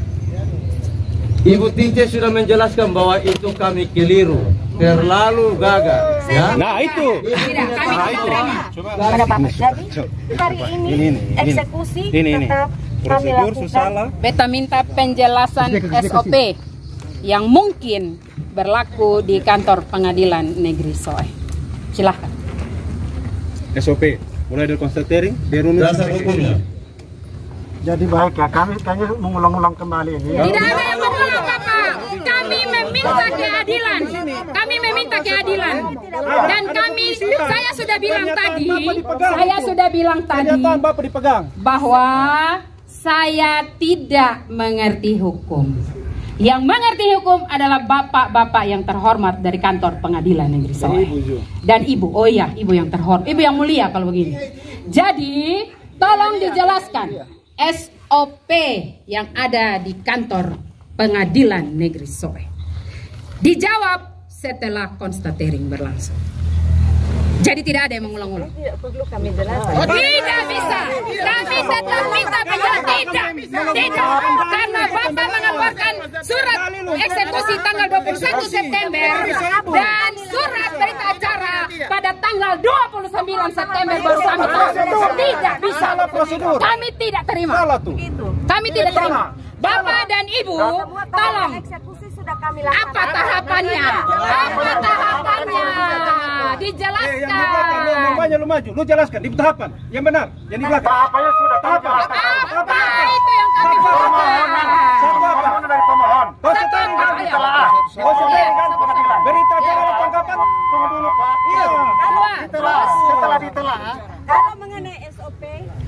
C: Ibu Tince sudah menjelaskan bahwa itu kami keliru, terlalu gagal. Ya?
A: Nah itu.
B: Tidak, kami tidak terima.
H: Pada Bapak. Jadi hari ini eksekusi tetap kami lakukan.
B: Beta minta penjelasan SOP yang mungkin berlaku di kantor pengadilan negeri Soe. Silahkan.
A: SOP mulai dari konstatering, dari
C: Dasar hukumnya.
D: Jadi baik ya, kami kayaknya mengulang-ulang kembali ini.
B: Tidak ada yang mengulang, Bapak. Kami meminta keadilan. Kami meminta keadilan. Dan saya sudah bilang tadi
A: Bapak dipegang
B: bahwa saya tidak mengerti hukum. Yang mengerti hukum adalah bapak-bapak yang terhormat dari kantor pengadilan negeri Soe. Dan ibu, oh iya, ibu yang terhormat, ibu yang mulia kalau begini. Jadi, tolong dijelaskan SOP yang ada di kantor pengadilan negeri Soe. Dijawab setelah konstatering berlangsung. Jadi tidak ada yang mengulang-ulang.
H: Tidak perlu kami jelaskan.
B: Tidak bisa. Kami tetap minta penjelasan. Tidak. Karena Bapak mengeluarkan surat eksekusi tanggal 21 September dan surat berita acara pada tanggal 29 September baru kami tahu. Tidak bisa. Kami tidak terima. Kami tidak terima. Bapak dan Ibu, tolong.
H: Eksekusi sudah kami lakukan.
B: Apa tahapannya? Apa tahapannya? Dijelaskan.
A: Lu maju, lu jelaskan di tahapan yang benar, yang di belakang.
D: Tahapannya sudah tahapan.
B: Apa itu yang kami permohonan?
D: Permohonan dari pemohon.
A: Konstatering kan? Berita acara tanggapan tunggu dulu Pak. Iya.
D: Setelah ditelah.
H: Kalau mengenai SOP,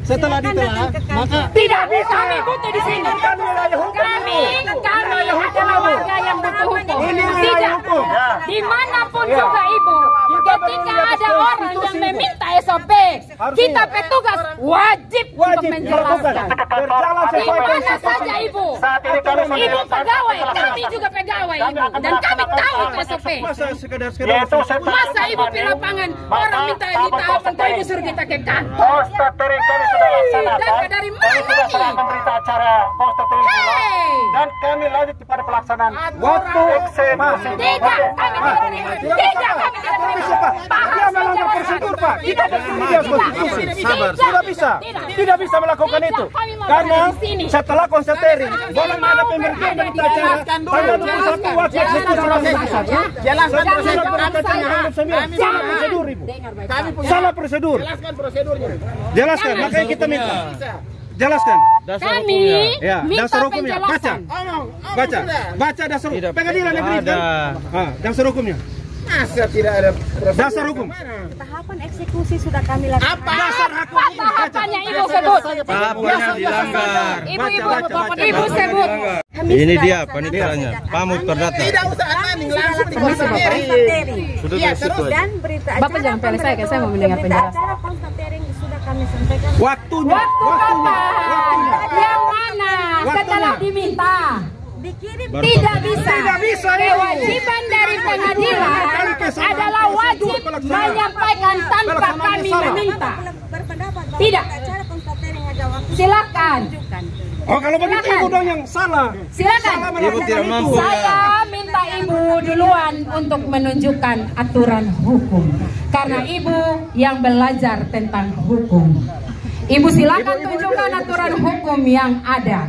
A: Setelah ditelah, maka
B: Tidak, kami butuh di sini. Kami adalah warga yang butuh hukum. Tidak, dimanapun juga Ibu, ketika ada orang yang meminta SOP, kita petugas wajib untuk menjelaskan. Di mana saja Ibu, Ibu pegawai, kami juga pegawai Ibu, dan kami tahu itu SOP. Masa Ibu di lapangan orang minta di tahapan, kok Ibu suruh kita ke kantor?
D: Konstatering kami sudah laksanakan.
B: Dari mana
D: Sudah
B: nih?
D: serahkan berita acara konstatering dan kami lanjut kepada pelaksanaan waktu eksekusi.
B: Tidak, kami tidak terima. Tidak, kami tidak terima.
A: Dia melanggar prosedur Pak. Kita tidak konstitusi. Tidak bisa melakukan itu. Karena setelah konstatering, boleh ada pemberian berita acara tanggal 21 waktu eksekusi
E: Jelaskan prosedur.
A: Salah prosedur Ibu. Salah prosedur.
E: Jelaskan prosedurnya.
A: Jelaskan, makanya kita minta. Jelaskan.
B: Kami
A: Ya,
B: minta
A: dasar hukumnya. Baca.
B: penjelasan.
A: Baca dasar hukum. Pengadilan negeri kan? Dasar hukumnya.
E: Masa tidak ada prosedur?
A: Dasar hukum.
H: tahapan eksekusi sudah kami lakukan.
A: Dasar hukum.
B: Apa tahapannya Ibu sebut?
C: Tahapannya dilanggar.
B: Ibu sebut.
C: Ini dia panitianya, pamut perdata.
E: Tidak usah aneh, langsung di konstatering.
C: Sudah
E: Iya,
C: situ
E: terus.
C: aja.
H: Dan berita
B: Bapak
H: acara
B: jangan pilih saya, saya mau mendengar
H: berita
B: penjelasan.
H: acara konstatering sudah kami sampaikan.
A: Waktunya.
B: Waktu yang mana setelah diminta?
H: Dikirim
B: Tidak bisa.
A: Tidak bisa.
B: Kewajiban dari pengadilan adalah wajib menyampaikan tanpa kami meminta.
H: berpendapat bahwa
B: Tidak.
H: berita acara konstatering ada waktu.
B: Silakan.
A: Oh kalau begitu
B: Silakan.
A: Ibu dong yang salah.
B: Silakan.
C: Ibu tidak mampu.
B: Saya minta Ibu duluan untuk menunjukkan aturan hukum. Karena Ibu yang belajar tentang hukum. Ibu silakan tunjukkan aturan hukum yang ada.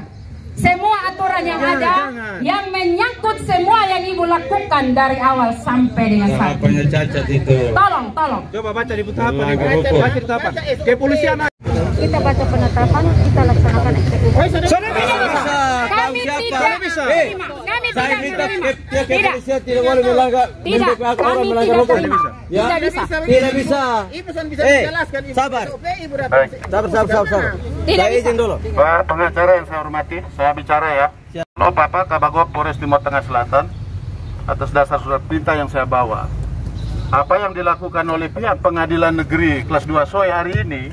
B: Semua aturan yang ada yang menyangkut semua yang Ibu lakukan dari awal sampai dengan saat
C: Tahapannya
B: ini.
C: cacat itu.
B: Tolong.
A: Coba baca di tahapan.
C: Melanggar
A: Ibu.
C: hukum.
A: Baca di tahapan. Kepolisian.
H: Kita baca penetapan, kita laksanakan eksekusi.
A: Sudah bisa.
B: Kami tidak
A: bisa.
B: terima. Kami
C: Saya
B: tidak
C: minta
B: terima.
C: kepolisian
B: Tidak.
C: tidak boleh melanggar.
B: Tidak.
C: orang
B: Kami
C: melanggar
B: tidak
C: hukum.
B: terima.
C: Ya?
B: Tidak bisa.
C: Tidak bisa.
E: Ibu bisa menjelaskan. Ibu
C: sabar.
E: SOP, Ibu datang.
C: Sabar.
B: Tidak
C: Saya
B: bisa.
C: izin dulu.
D: Pak pengacara yang saya hormati, saya bicara ya. Lo Bapak Kabagok Polres Timur Tengah Selatan atas dasar surat perintah yang saya bawa. Apa yang dilakukan oleh pihak pengadilan negeri kelas 2 Soe hari ini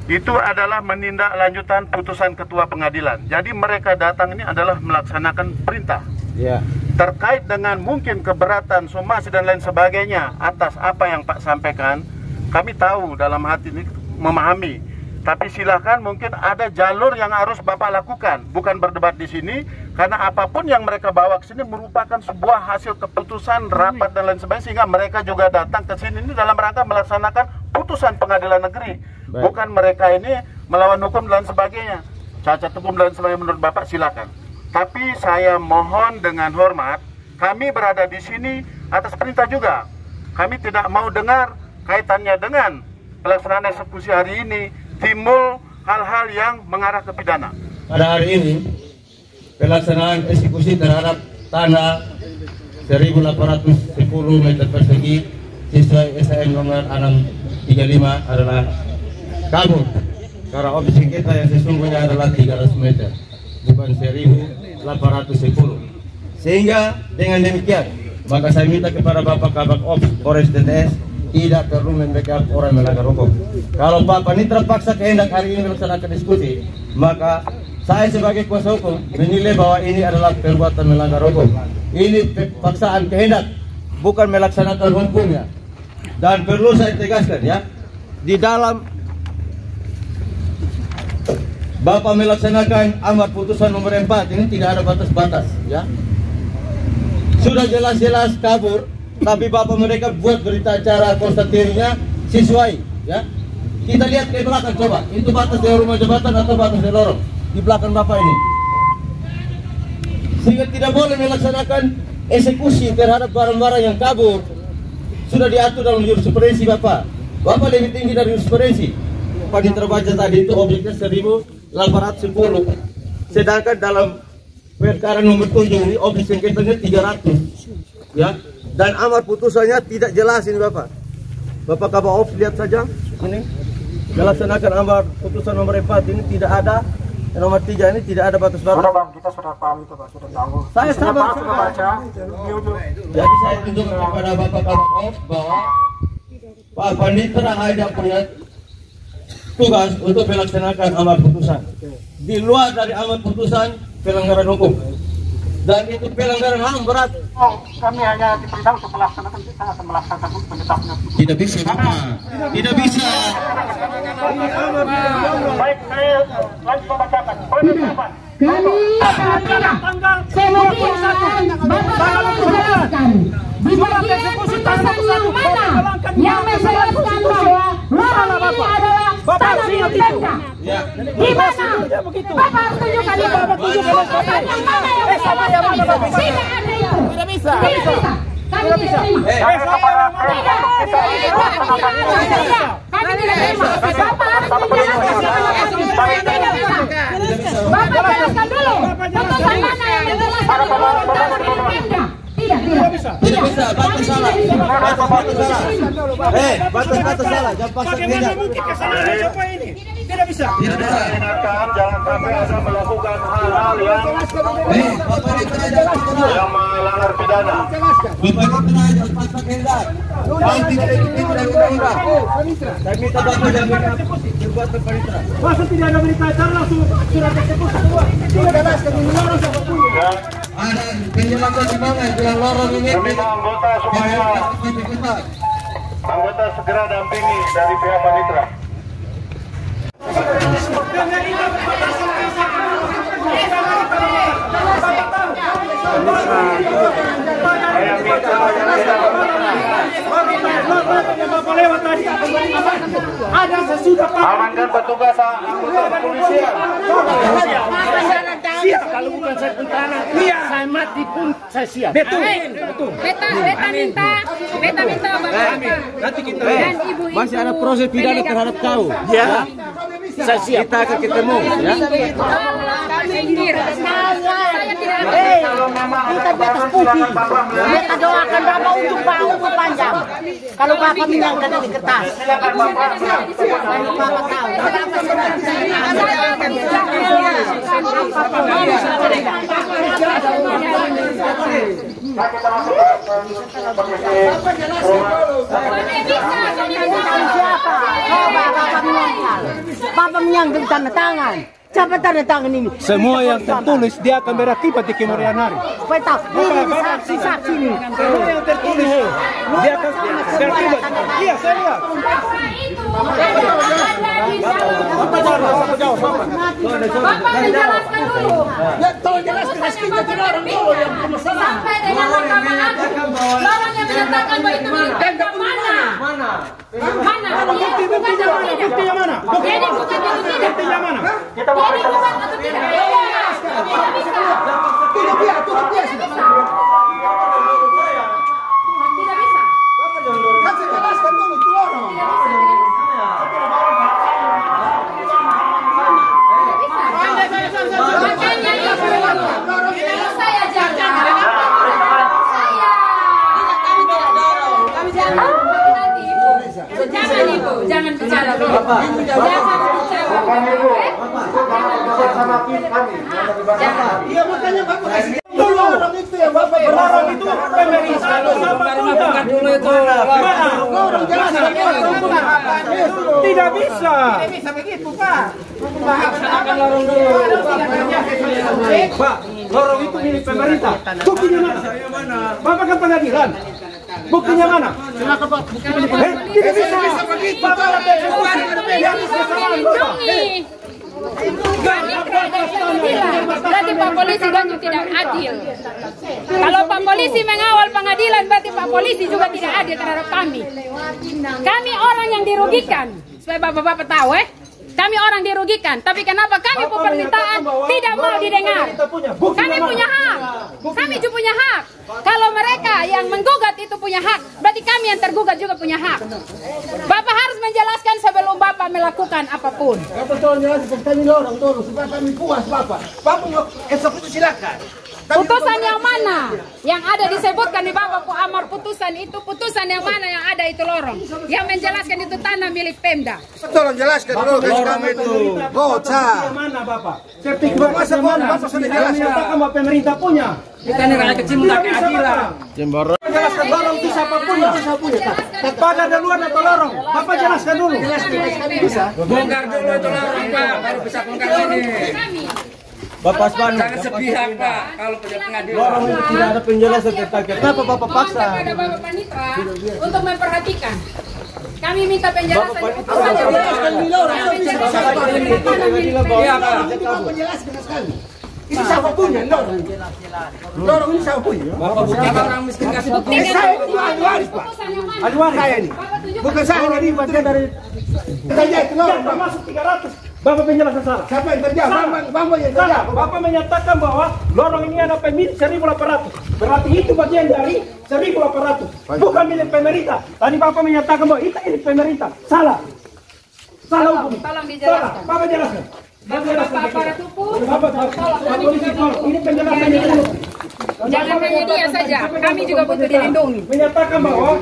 D: itu adalah menindaklanjutan putusan ketua pengadilan. Jadi mereka datang ini adalah melaksanakan perintah.
C: Ya.
D: Terkait dengan mungkin keberatan, somasi dan lain sebagainya atas apa yang Pak sampaikan, kami tahu dalam hati ini memahami Tapi silakan, mungkin ada jalur yang harus Bapak lakukan, bukan berdebat di sini, karena apapun yang mereka bawa ke sini merupakan sebuah hasil keputusan rapat dan lain sebagainya, sehingga mereka juga datang ke sini ini dalam rangka melaksanakan putusan pengadilan negeri. Bukan mereka ini melawan hukum dan lain sebagainya, cacat hukum dan lain sebagainya. Menurut Bapak silakan. Tapi saya mohon dengan hormat, kami berada di sini atas perintah juga. Kami tidak mau dengar kaitannya dengan pelaksanaan eksekusi hari ini timbul hal-hal yang mengarah ke pidana.
C: Pada hari ini, pelaksanaan eksekusi terhadap tanah 1.810 meter persegi sesuai SAM nomor 635 adalah kabur. Karena objek kita yang sesungguhnya adalah 300 meter, bukan 1.810. Sehingga dengan demikian, maka saya minta kepada Bapak Kabak Ops Polres TTS tidak perlu membackup orang melanggar hukum. Kalau Bapak ini terpaksa kehendak hari ini melaksanakan diskusi, maka saya sebagai kuasa hukum menilai bahwa ini adalah perbuatan melanggar hukum. Ini paksaan kehendak, bukan melaksanakan hukumnya. Dan perlu saya tegaskan ya, di dalam Bapak melaksanakan amar putusan nomor 4 ini tidak ada batas-batas ya. Sudah jelas-jelas kabur, tapi Bapak mereka buat berita acara konstaterinya sesuai ya. Kita lihat ke belakang coba, itu batas dari rumah jabatan atau batas dari lorong di belakang Bapak ini. Sehingga tidak boleh melaksanakan eksekusi terhadap barang-barang yang kabur. Sudah diatur dalam jurisprudensi Bapak. Bapak lebih tinggi dari jurisprudensi. Pada terbaca tadi itu objeknya 1.810. Sedangkan dalam perkara nomor 7 ini objek sengketanya 300 ya. Dan amar putusannya tidak jelas ini Bapak. Bapak Kabak Ops lihat saja ini. Melaksanakan amar putusan nomor 4 ini tidak ada, nomor 3 ini tidak ada batas batas.
D: Sudah Bang, kita sudah paham itu Pak, sudah tahu.
C: Saya sabar
D: sudah baca.
C: Jadi saya tunjukkan kepada Bapak Kabak Ops bahwa Pak Panitra ada punya tugas untuk melaksanakan amar putusan. Di luar dari amar putusan pelanggaran hukum. Dan itu pelanggaran HAM berat.
D: Kami hanya diperintah untuk melaksanakan, kita akan melaksanakan penetapan.
C: Tidak bisa Bapak. Tidak bisa.
D: Baik, saya lanjut membacakan. Penetapan.
I: Kami kemudian Bapak menjelaskan di bagian putusan yang mana yang menjelaskan bahwa lorong ini adalah tanah milik Pemda. Di mana? Bapak harus tunjukkan itu. Putusan yang mana yang menjelaskan? Tidak ada itu. Tidak bisa. Kami tidak terima. Kami tidak terima. Bapak harus menjelaskan. Tidak bisa. Bapak jelaskan dulu. Putusan mana yang menjelaskan lorong tanah milik Pemda? Tidak bisa.
C: Tidak bisa, batas salah. Batas salah. Batas salah. Jangan pasang beda.
A: Mungkin kesalahan siapa ini? Tidak bisa.
C: Tidak bisa.
D: Jangan sampai ada melakukan hal-hal yang melanggar pidana.
C: Bapak itu aja pasang beda. Yang tidak diikuti dari undang-undang. Saya minta Bapak jangan perbuatan panitra.
A: Masa tidak ada berita acara langsung surat eksekusi keluar? Tidak jelaskan ini lorong siapa punya.
C: Ada penjelasan di mana yang lorong ini.
D: Meminta anggota supaya anggota segera dampingi dari pihak panitra.
A: Ada sesudah
D: Amankan petugas anggota kepolisian.
A: siap. Kalau bukan saya tentara, saya mati pun saya siap. Betul.
B: Beta minta Bapak.
A: Nanti kita
B: Dan ibu-ibu
C: masih ada proses pidana terhadap kau.
A: ya. Saya siap.
C: Kita akan ketemu ya.
B: minggir. Saya tidak
D: Kalau memang ada kebahasan silakan Bapak
H: Kita doakan Bapak untuk umur panjang. Kalau Bapak menyangka dari kertas.
D: silakan Bapak.
H: Bapak tahu.
D: Kita masuk ke
H: Siapa? Coba Bapak menyangka. Bapak menyangka tanda tangan. Siapa tanda tangan ini?
A: Semua yang tertulis dia akan berakibat di kemudian hari.
H: Supaya tahu. Ini saksi-saksi ini.
A: Semua yang tertulis dia Terlibat. Iya, saya lihat.
B: Bapak menjelaskan dulu.
E: Tolong jelaskan kita orang dulu yang bermasalah.
B: Sampai dengan Mahkamah Agung, orang yang menyatakan bahwa itu milik Pemda mana? Mana?
A: Buktinya mana? Buktinya mana?
B: Ini bukan atau tidak?
A: Buktinya mana?
B: Ini bukan atau tidak? Tidak bisa.
E: Tidak bisa, tidak bisa.
B: Tidak bisa.
E: Kasih jelaskan dulu itu orang.
B: Makanya itu saya jangan. Saya. Kami jangan. Jangan Ibu, jangan bicara. Jangan bicara.
E: Iya makanya Bapak kasih dulu orang itu ya Bapak.
A: Orang itu pemerintah atau siapa dulu itu.
E: Orang jelaskan dulu.
A: Tidak bisa.
J: Tidak bisa begitu, Pak.
A: Laksanakan lorong dulu. Pak, lorong itu milik pemerintah. Buktinya mana? Bapak kan pengadilan. Buktinya mana? Tidak bisa begitu. Bapak ada
B: berarti Pak Polisi juga tidak adil. Kalau Pak Polisi mengawal pengadilan, berarti Pak Polisi juga tidak adil terhadap kami. Kami orang yang dirugikan. Supaya Bapak-Bapak tahu kami orang dirugikan, tapi kenapa kami permintaan tidak mau didengar? Kami punya hak. Kami juga punya hak. Kalau mereka yang menggugat itu punya hak, berarti kami yang tergugat juga punya hak. Bapak harus menjelaskan sebelum Bapak melakukan apapun.
E: Bapak tolong jelaskan kami orang dulu supaya kami puas Bapak. Bapak eksekusi silakan.
B: Putusan yang mana yang ada disebutkan di Bapak amar putusan itu, putusan yang mana yang ada itu lorong yang menjelaskan itu tanah milik Pemda.
E: Tolong jelaskan dulu
A: lorong itu
E: bocah.
A: Mana Bapak? Sertifikatnya mana?
E: Bapak sudah jelaskan
A: Bahwa pemerintah punya.
C: Kita ini rakyat kecil minta keadilan.
A: Jelaskan lorong itu siapa punya? Pagar duluan atau lorong? Bapak jelaskan dulu.
E: bisa.
C: Bongkar dulu itu lorong Pak, baru bisa bongkar ini. Bapak Span, jangan sepihak Pak. Kalau pengadilan lorong itu tidak ada penjelasan tentang kenapa Bapak paksa.
B: Kepada Bapak Panitra untuk memperhatikan. Kami minta penjelasan.
E: Menjelaskan sekali. Ini siapa punya lorong? Lorong ini siapa punya?
C: Bapak bukan orang miskin kasih bukti.
E: Saya itu ahli waris Pak. Ahli waris saya ini. Bukan saya ini bagian dari. Kita lihat lorong
A: masuk 300. Bapak penjelasan salah.
E: Siapa yang kerja? Bapak yang kerja.
A: Bapak menyatakan bahwa lorong ini ada pemilik 1.800. Berarti itu bagian dari 1.800. Bukan milik pemerintah. Tadi Bapak menyatakan bahwa itu milik pemerintah. Salah. Salah hukum.
B: Tolong dijelaskan.
A: Bapak jelaskan.
B: Bapak aparat hukum.
A: Bapak ini penjelasannya dulu.
B: Jangan hanya dia saja. Kami juga butuh dilindungi.
A: Menyatakan bahwa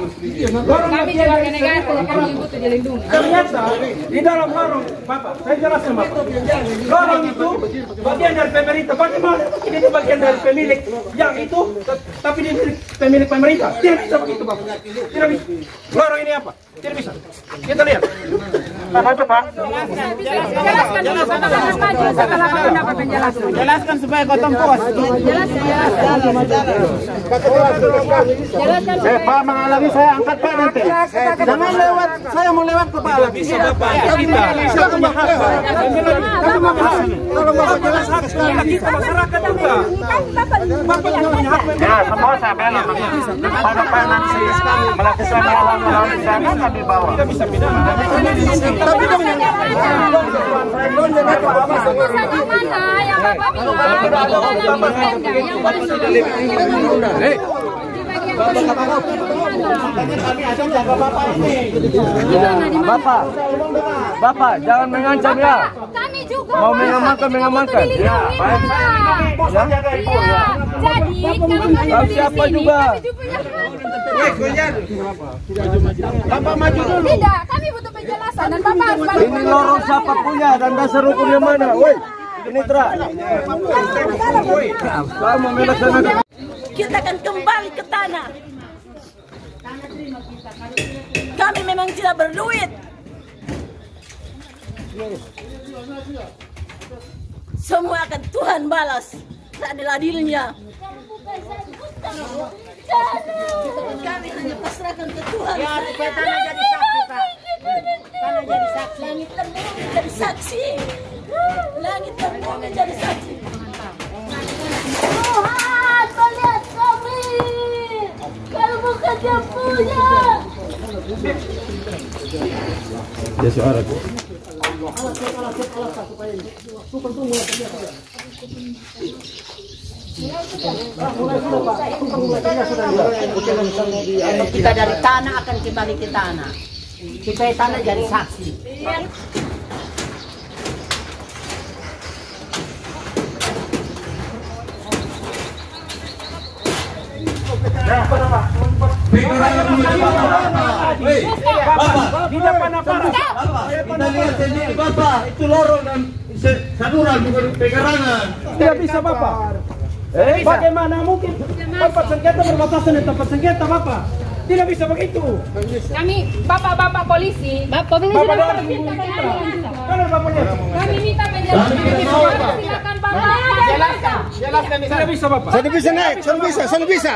A: lorong
B: Kami juga warga negara, kami butuh dilindungi.
A: ternyata di dalam lorong, Bapak, saya jelaskan Bapak. Lorong itu bagian dari pemerintah. Bagaimana ini bagian dari pemilik yang itu, tapi dia milik pemilik pemerintah? Tidak bisa begitu Bapak. Tidak bisa. Lorong ini apa? Tidak bisa. Kita lihat. Apa Pak?
B: Jelaskan dulu setelah maju, setelah Bapak dapat penjelasan.
J: Jelaskan supaya kotong puas. Pak menghalangi saya angkat Pak nanti. Jangan lewat, saya mau lewat ke Pak lagi.
A: Bisa Bapak, kita punya hak. Kalau Bapak jelas hak kita masyarakat juga. Bapak juga punya hak.
D: Ya, semua saya bela. Pada Pak Nancy melakukan hal-hal melalui sana kami bawa.
A: Kita bisa pidana.
B: Tapi mana yang Bapak
C: Bapak, jangan mengancam ya.
B: Kami juga
C: Mau mengamankan. Ya, baik.
B: Jadi
C: siapa juga?
J: Bapak maju dulu.
B: Tidak, kami butuh penjelasan dan Bapak harus balik.
C: Ini lorong siapa punya dan dasar hukumnya mana? Woi, ini terang. Kamu melaksanakan.
H: Kita akan kembali ke tanah. Kami memang tidak berduit. Semua akan Tuhan balas seadil-adilnya.
I: Kami hanya pasrahkan ke Tuhan.
J: Ya, supaya tanah jadi saksi, Pak. Tanah jadi saksi.
I: Langit dan bumi jadi saksi. Langit dan bumi jadi saksi. Tuhan, melihat kami. Kalau bukan Dia punya.
C: Ya suara.
J: Kita dari tanah akan kembali ke tanah. Supaya tanah jadi saksi.
A: Bapak, di depan aparat.
C: Kita lihat sendiri Bapak, itu lorong dan saluran bukan pekarangan.
A: Tidak bisa Bapak. Bagaimana mungkin Bapak sengketa berbatasan dengan tempat sengketa Bapak? Tidak bisa begitu.
B: Kami bapak-bapak polisi. Bapak polisi
A: Bapak minta
B: kami minta penjelasan. Silakan Bapak.
A: jelaskan. Tidak bisa Bapak.
E: Saya bisa naik, saya bisa.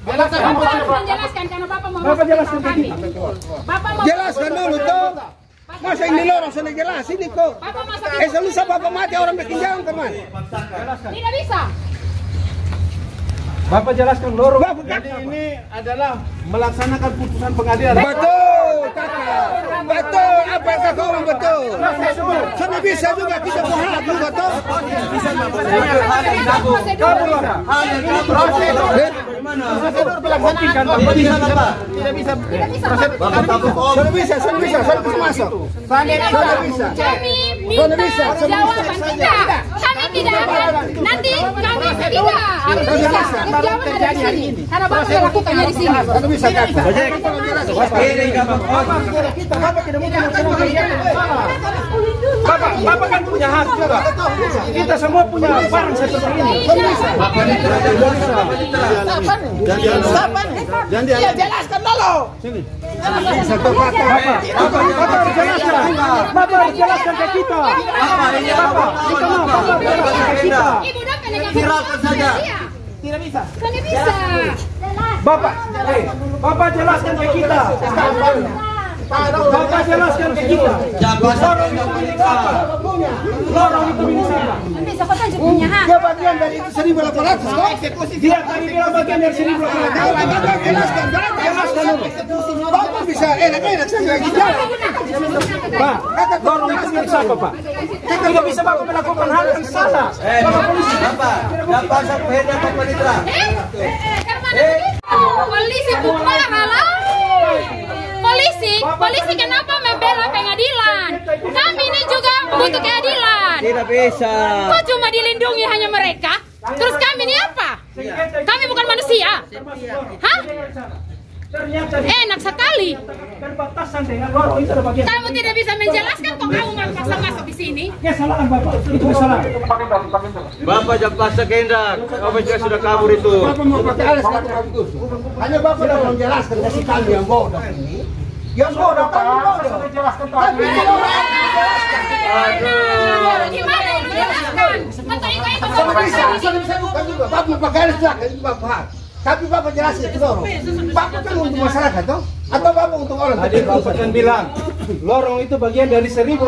B: Menjelaskan karena Bapak mau
A: jelaskan ke
B: kami.
A: kita.
B: Bapak mau
E: Jelaskan dulu toh. Masa ini lorong sudah jelas ini kok.
B: Bapak masuk.
E: Selusa Bapak mati orang bikin jalan kemana?
B: Tidak bisa.
A: Bapak jelaskan lorong.
E: Jadi
A: ini adalah melaksanakan putusan pengadilan.
E: Betul, kakak. Betul, apa yang kakak ngomong betul. Sana bisa juga kita berhak juga toh.
J: Prosedur pelaksanaan. Tidak bisa.
E: Sana bisa masuk.
B: Kami minta jawaban tidak. Kami tidak akan. Nanti kami tidak harus bisa. Jawaban ada di sini. Karena Bapak melakukannya di sini.
E: Sana bisa kakak.
A: Bapak tidak mungkin melaksanakan. Bapak kan punya hak juga. Kita semua punya barang seperti ini.
J: Ya jelaskan dulu.
A: Bapak harus jelaskan ke kita.
B: Ibu Dok kan
C: Viralkan saja.
J: Tidak bisa.
B: Kan bisa.
A: Bapak jelaskan ke kita. Bapak jelaskan ke kita. Lorong itu milik siapa?
B: Bisa kok saja punya hak.
E: Dia bagian dari 1.800 kok.
A: Dia tadi bilang bagian dari 1.800.
E: Jelaskan dulu. Bapak bisa enak-enak saja lagi jalan.
A: Pak, lorong itu milik siapa Pak? Tidak bisa Bapak melakukan hal yang salah. Bapak polisi.
C: Bapak sepeda Bapak Nitra.
B: Polisi bukan halal. Polisi kenapa membela pengadilan? Kami ini juga butuh keadilan.
C: Tidak bisa.
B: Kok cuma dilindungi hanya mereka? Terus kami ini apa? Kami bukan manusia. Hah? Enak sekali.
A: Berbatasan dengan lorong itu ada bagian.
B: Kamu tidak bisa menjelaskan kok kamu maksa masuk di sini.
A: Ya salahkan Bapak. Itu kesalahan.
C: Bapak Jakpasa Kehendak. Bapak juga sudah kabur itu.
E: Bapak mau pakai alas kata hanya Bapak sudah menjelaskan kasih kami yang bodoh ini. Yang bodoh kami bodoh. Tapi
B: Gimana yang menjelaskan? Mata ikut
E: Sana bisa bukan juga. Bapak mau pakai alas belakang itu Bapak. Tapi Bapak jelasin itu lorong. Bapak kan untuk masyarakat toh? Atau Bapak untuk orang?
A: Tadi Bapak kan bilang lorong itu bagian dari 1.800.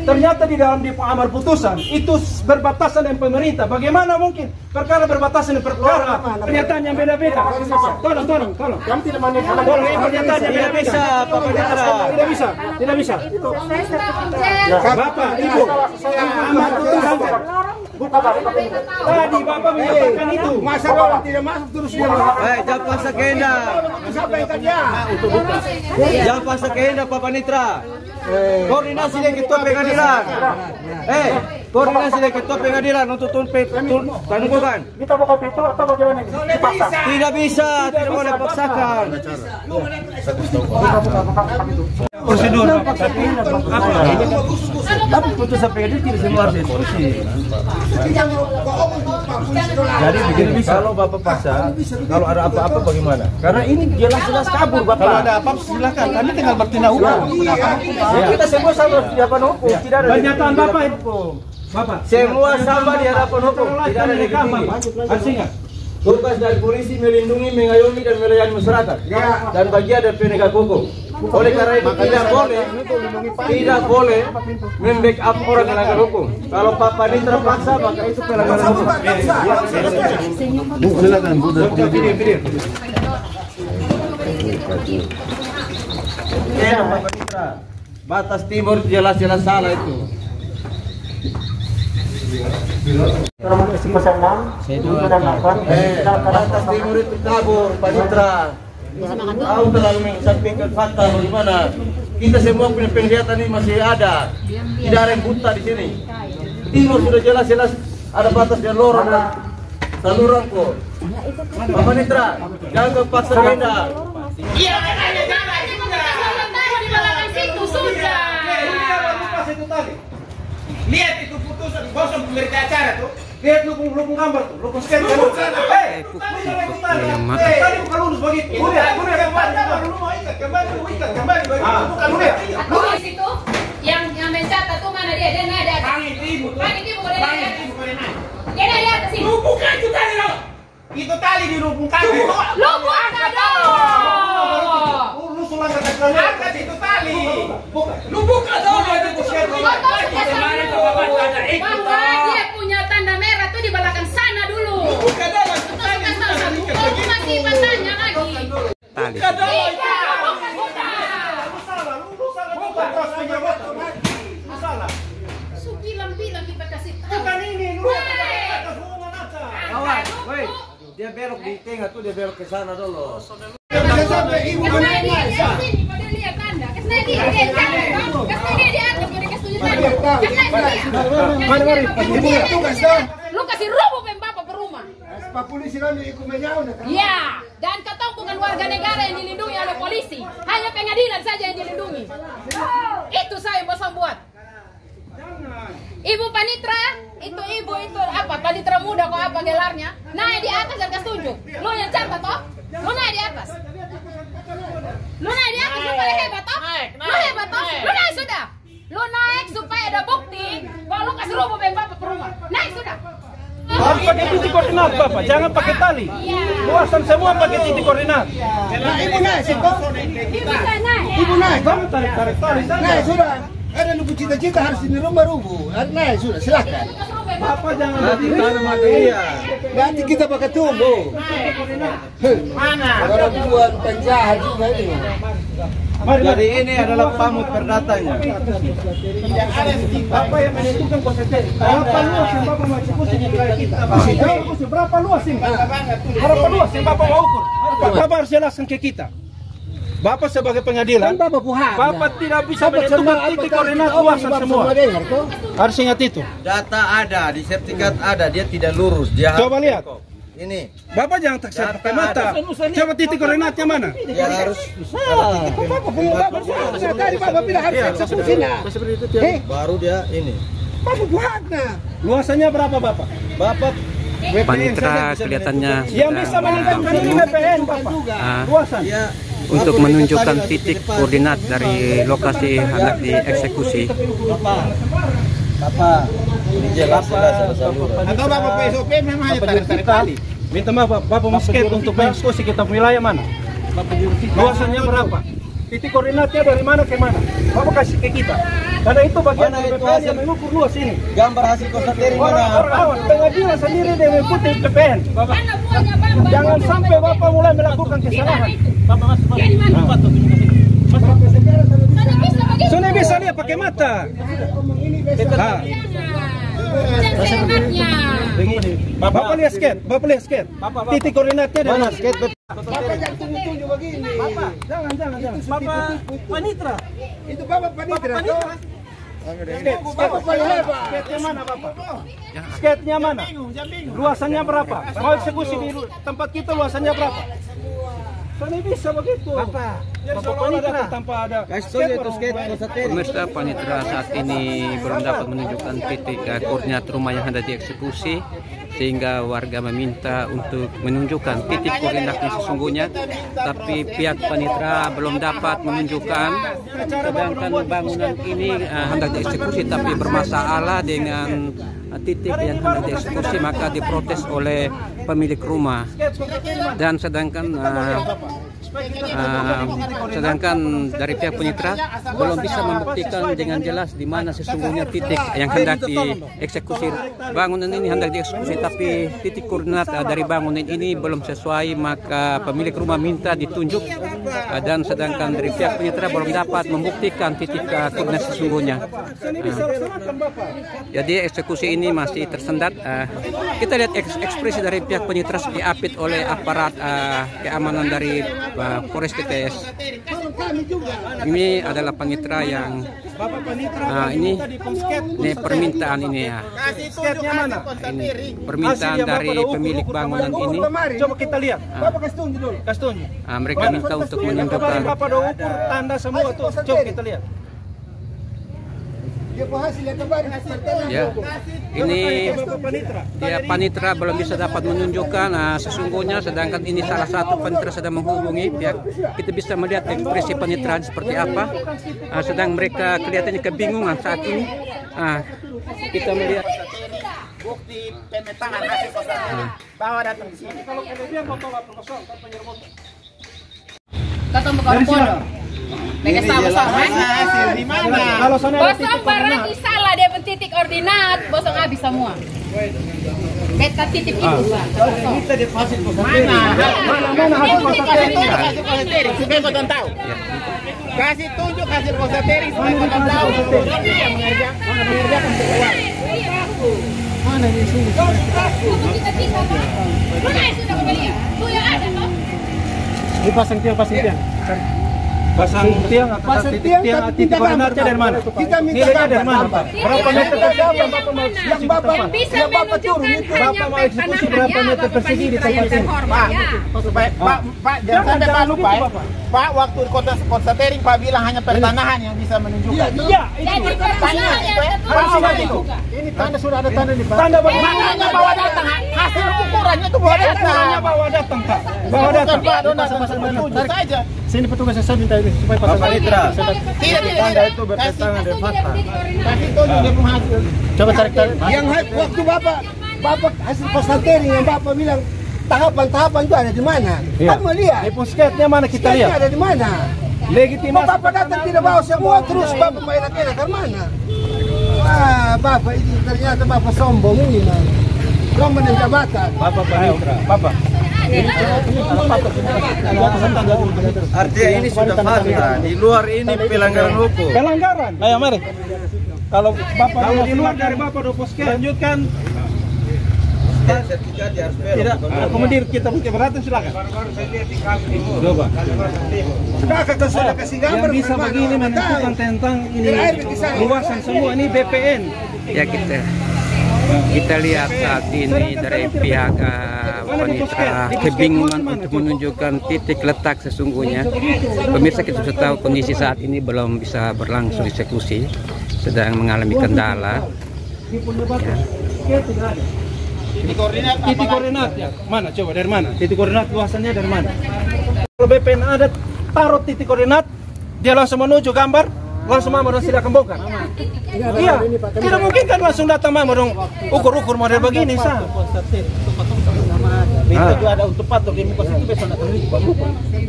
A: Ternyata di dalam amar putusan itu berbatasan dengan pemerintah. Bagaimana mungkin perkara berbatasan dengan perkara pernyataan yang beda-beda? Tolong.
D: Kami tidak menikah.
A: Tolong pernyataan yang
C: Tidak bisa Bapak Nitra.
A: Tidak bisa. Bapak, Ibu, amar putusan. Tadi Bapak menyatakan itu.
E: Masa orang tidak masuk terus dia.
C: Jakpasa Kehendak.
E: Siapa yang kerja?
C: Jakpasa Kehendak Bapak Nitra. Koordinasi dengan ketua pengadilan. Koordinasi dengan ketua pengadilan untuk tuntutan.
D: Kita buka pintu atau bagaimana ini?
C: Tidak bisa, tidak boleh paksakan. Prosedur tapi putusan pengadilan tidak semua harus eksekusi. Jadi begini, kalau Bapak paksa, kalau ada apa-apa bagaimana? Karena ini jelas-jelas kabur Bapak.
A: Kalau ada apa silakan. Kami tinggal bertindak hukum.
C: Kita semua sama siapa hukum. Tidak ada
A: Pernyataan Bapak itu. Bapak,
C: Semua sama di hadapan hukum. Tidak ada
A: rekam,
C: negeri.
A: Bapak. Artinya,
C: Tugas dari polisi melindungi, mengayomi dan melayani masyarakat dan bagian dari penegak hukum. Oleh karena itu tidak boleh membackup orang melanggar hukum. Kalau Papa ini terpaksa maka itu pelanggaran hukum. Papa Nitra, batas timur jelas-jelas salah itu.
D: Termohon eksekusi 6, 7 dan 8.
C: Batas timur itu kabur, Pak Nitra. Tahu terlalu mengesampingkan fakta bagaimana. Kita semua punya penglihatan ini masih ada. Tidak ada yang buta di sini. Timur sudah jelas-jelas ada batas dan lorong dan saluran kok. Bapak Nitra, jangan paksa beda.
B: Iya, di belakang situ sudah.
A: lihat itu putusan gosong pemberita acara tuh. Lihat lubung gambar tuh, lubung scan kan. Tadi bukan lurus begitu. Kembali. Bukan lihat.
B: Tulis itu yang mencatat tuh mana dia? Dia ada.
A: Pangit ibu.
B: Dia ada di atas sini.
A: Lu bukan itu tali loh. Itu tali di lubung kaki.
B: Lu bukan dong.
A: Lu sulang angkat itu tali. Lu buka dong itu scan.
B: Bahwa dia punya tanda merah tuh di belakang sana dulu.
A: Buka dong.
B: Lu masih bertanya lagi.
G: Tali.
B: Bilang kita kasih tahu.
A: Bukan ini,
C: Awas, woi. Dia belok di tengah tuh, dia belok ke sana dulu.
B: Lu kasih rubuh bapak ke rumah.
E: Pak polisi kan ikut menjauh.
B: Ya, dan katong bukan warga negara yang dilindungi oleh polisi, hanya pengadilan saja yang dilindungi. Itu saya yang bosan buat. Ibu Panitra, itu ibu itu apa? Panitra muda kok apa gelarnya? Naik di atas dan kasih tunjuk. Lu yang catat toh? Lu naik di atas. Lu naik di atas, lu paling hebat toh? Lu hebat toh? Lu naik sudah. Lu naik supaya ada bukti kalau lu kasih rubuh bapak ke rumah. Naik sudah.
A: Harus pakai titik koordinat Bapak, jangan pakai tali. Luasan semua pakai titik koordinat.
E: Ibu naik sih kok.
B: Ibu naik.
A: Kamu tarik tali saja.
E: Naik sudah. Ada lu cita-cita harus ini rumah rubuh. Naik sudah, silakan.
A: Bapak jangan
C: Nanti tanam dia.
E: Nanti kita pakai tumbuh.
A: Mana?
E: Orang buat penjahat juga ini.
C: Jadi ini adalah pamut perdatanya.
A: Bapak yang menentukan konsentrasi. Berapa luas yang Bapak mau eksekusi di wilayah kita? Berapa luas ini? Berapa luas yang Bapak mau ukur? Bapak harus jelaskan ke kita. Bapak sebagai pengadilan, Bapak tidak bisa menentukan titik koordinat luasan semua. Harus ingat itu.
C: Data ada, di sertifikat ada, dia tidak lurus. Dia
A: Coba lihat.
C: Ini.
A: Bapak jangan taksir pakai mata. Coba titik koordinatnya mana?
C: Dia harus.
E: Bapak bilang harus eksekusi nah.
C: Baru dia ini.
E: Bapak buat nah.
A: Luasannya berapa Bapak?
C: Bapak
G: Panitra kelihatannya
A: yang bisa menentukan ini BPN Bapak. Luasan.
G: Untuk menunjukkan titik koordinat dari lokasi hendak dieksekusi.
C: Bapak ini jelas ada saluran.
A: Atau Bapak PSOP memang hanya tarik tali. Minta maaf Bapak mau skate untuk mengeksekusi kita wilayah mana? Luasannya berapa? Titik koordinatnya dari mana ke mana? Bapak kasih ke kita. Karena itu bagian dari BPN yang mengukur luas ini.
C: Gambar hasil konstatering mana?
A: Orang pengadilan sendiri dia mengikuti BPN. Bapak, jangan sampai Bapak mulai melakukan kesalahan. Sudah bisa lihat pakai mata. Bapak lihat skate, titik koordinatnya dari mana? Skate.
E: Bapak jangan tunjuk-tunjuk begini.
A: Bapak, jangan. Bapak Panitra.
E: Itu Bapak Panitra toh.
A: Bapak paling hebat. Skate-nya mana Bapak? Skate-nya mana? Luasannya berapa? Mau eksekusi di tempat kita luasannya berapa? Soalnya bisa begitu. Bapak Panitra tanpa ada
G: Pemirsa, Panitra saat ini belum dapat menunjukkan titik koordinat rumah yang hendak dieksekusi. sehingga warga meminta untuk menunjukkan titik koordinat yang sesungguhnya, tapi pihak panitra belum dapat menunjukkan. Sedangkan bangunan ini hendak dieksekusi tapi bermasalah dengan titik yang hendak dieksekusi, maka diprotes oleh pemilik rumah. Dan sedangkan dari pihak panitra belum bisa membuktikan dengan jelas di mana sesungguhnya titik yang hendak dieksekusi. Bangunan ini hendak dieksekusi tapi titik koordinat dari bangunan ini belum sesuai, maka pemilik rumah minta ditunjuk, dan sedangkan dari pihak panitra belum dapat membuktikan titik koordinat sesungguhnya. Jadi eksekusi ini masih tersendat. Kita lihat ekspresi dari pihak panitra diapit oleh aparat keamanan dari Polres TTS. Ini adalah panitra yang ini permintaan ini ya. Ini permintaan dari pemilik bangunan ini.
A: Coba kita lihat.
G: Mereka minta untuk menunjukkan.
A: Tanda semua tuh. Coba kita lihat.
G: Ya, ini dia panitra belum bisa dapat menunjukkan sesungguhnya, sedangkan ini salah satu panitra sedang menghubungi pihak. Kita bisa melihat ekspresi panitra seperti apa, sedang mereka kelihatannya kebingungan saat ini. Kita melihat
J: bukti pemetaan hasil kosan bawa datang di sini. Kalau
A: kelebihan mau tolak kosong kan penyermut.
B: Kata bukan bodoh. Mereka sama-sama.
J: Di mana?
A: Kalau sana
B: bosong barang salah dia titik koordinat, bosong habis semua. Beta titik itu.
A: Kita di hasil kosan.
J: Mana hasil kosan? Hasil kosan teri, supaya kau tahu. Kasih tunjuk hasil kosan teri supaya kau tahu. Mana mengerjakan keluar. Mana di sini?
A: Dipasang tiang, pasang tiang. Pasang tiang atau titik koordinatnya dari mana?
E: Kita minta
A: nilainya dari mana, Pak? Berapa meter persegi yang Bapak mau
E: yang Bapak turun itu?
A: Bapak mau eksekusi berapa meter persegi di tempat ini?
J: Pak, jangan sampai Pak lupa ya. Pak, waktu kota Tering Pak bilang hanya pertanahan yang bisa menunjukkan.
A: Iya,
J: Ini tanda sudah ada tanda nih Pak.
A: Tanda
J: makanya bawa datang. Hasil ukurannya itu bawa datang.
A: Bawa datang Pak. Bawa datang.
J: Pak, pasang saja.
A: Sini petugas saya minta ini supaya pasang
C: panitra.
J: Tidak
C: tanda itu bertentangan dengan fakta.
J: Kasih tunjuk dia hasil.
A: Coba tarik.
E: Yang waktu Bapak hasil kosan Tering yang Bapak bilang tahapan-tahapan itu ada di mana? Kan melihat.
A: Di pusketnya mana kita lihat?
E: Ada di mana?
A: Legitimasi.
E: Bapak datang tidak bawa semua terus Bapak main ke mana? Bapak itu ternyata Bapak sombong ini man. Sombong dan jabatan.
C: Bapak panitra.
A: Bapak.
C: Artinya ini sudah fakta. Di luar ini pelanggaran hukum.
A: Pelanggaran. Ayo mari. Kalau Bapak di luar dari Bapak do pusket lanjutkan. Tidak, akomodir kita punya keberatan silakan. Coba.
E: Sudah kasih gambar.
A: Yang bisa begini menentukan tentang ini luasan semua ini BPN.
G: Ya kita lihat saat ini dari pihak panitra kebingungan untuk menunjukkan titik letak sesungguhnya. Pemirsa, kita sudah tahu kondisi saat ini belum bisa berlangsung eksekusi, sedang mengalami kendala.
A: Titik koordinat ya. Mana coba dari mana? Titik koordinat luasannya dari mana? Kalau BPN ada taruh titik koordinat, dia langsung menuju gambar, langsung mama dong silakan bongkar. Iya, tidak mungkin kan langsung datang mama dong ukur-ukur model begini sah. Itu juga ada untuk patok di muka situ besok datang lagi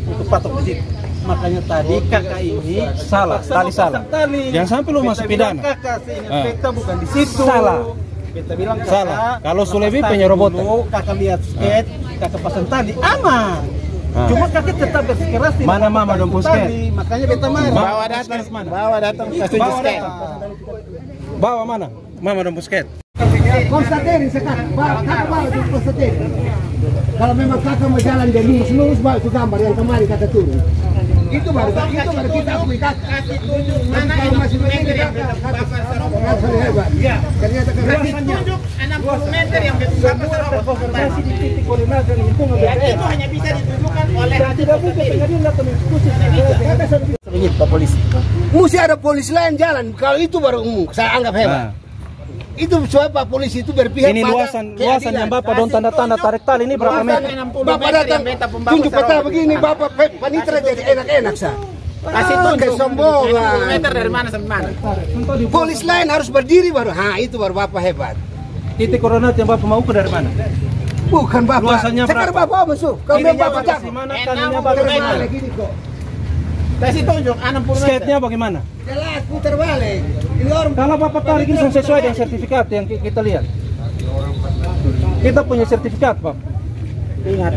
A: untuk patok di situ. Makanya tadi kakak ini salah, tali salah. Jangan sampai lu masuk pidana. Kakak bukan di situ. Salah. Kita bilang salah. Kalau Sulevi penyerobotan. Kakak lihat skate, kakak pasang tali aman. Cuma kakek tetap bersikeras. Mana mama dong pusket? Makanya beta marah.
J: Bawa datang mana? Bawa datang.
A: Bawa mana? Mama dong pusket.
E: Konstatering sekarang. Kakak bawa di konstatering. Kalau memang kakak mau jalan jadi lurus bawa itu gambar yang kemarin kakak turun. Itu baru kita akui kakak.
J: Kasih tunjuk mana yang masih meter yang
E: Kakak hebat. Ternyata
J: kasih tunjuk 60 meter yang
A: konsentrasi di titik koordinat dan lingkungan BPN.
J: Itu hanya bisa ditunjukkan oleh
A: tidak mungkin pengadilan datang eksekusi.
E: Pak polisi. Mesti ada polisi lain jalan. Kalau itu baru umum. Saya anggap hebat. Itu sebab Pak polisi itu berpihak
A: Ini luasan yang Bapak don tanda-tanda tarik tali ini berapa meter?
E: Bapak datang tunjuk peta begini, Bapak panitra jadi enak-enak sah.
J: Kasih tunjuk
E: kesombongan.
J: meter dari mana sampai mana?
E: Polis lain harus berdiri baru. Itu baru Bapak hebat.
A: Titik koordinat yang Bapak mau ukur dari mana?
E: Bukan Bapak.
A: Luasannya
E: sekarang
A: berapa?
E: Bapak masuk. Kalau
A: Ininya
E: Bapak
A: Bapak
E: cakap.
A: di mana? Kanannya Bapak di mana?
E: Gini kok.
J: Kasih tunjuk 60 meter.
A: Skate-nya bagaimana?
E: Jelas putar balik. Ini orang
A: Kalau Bapak tarik ini sesuai dengan sertifikat yang kita lihat. Kita punya sertifikat, Pak.
J: Ingat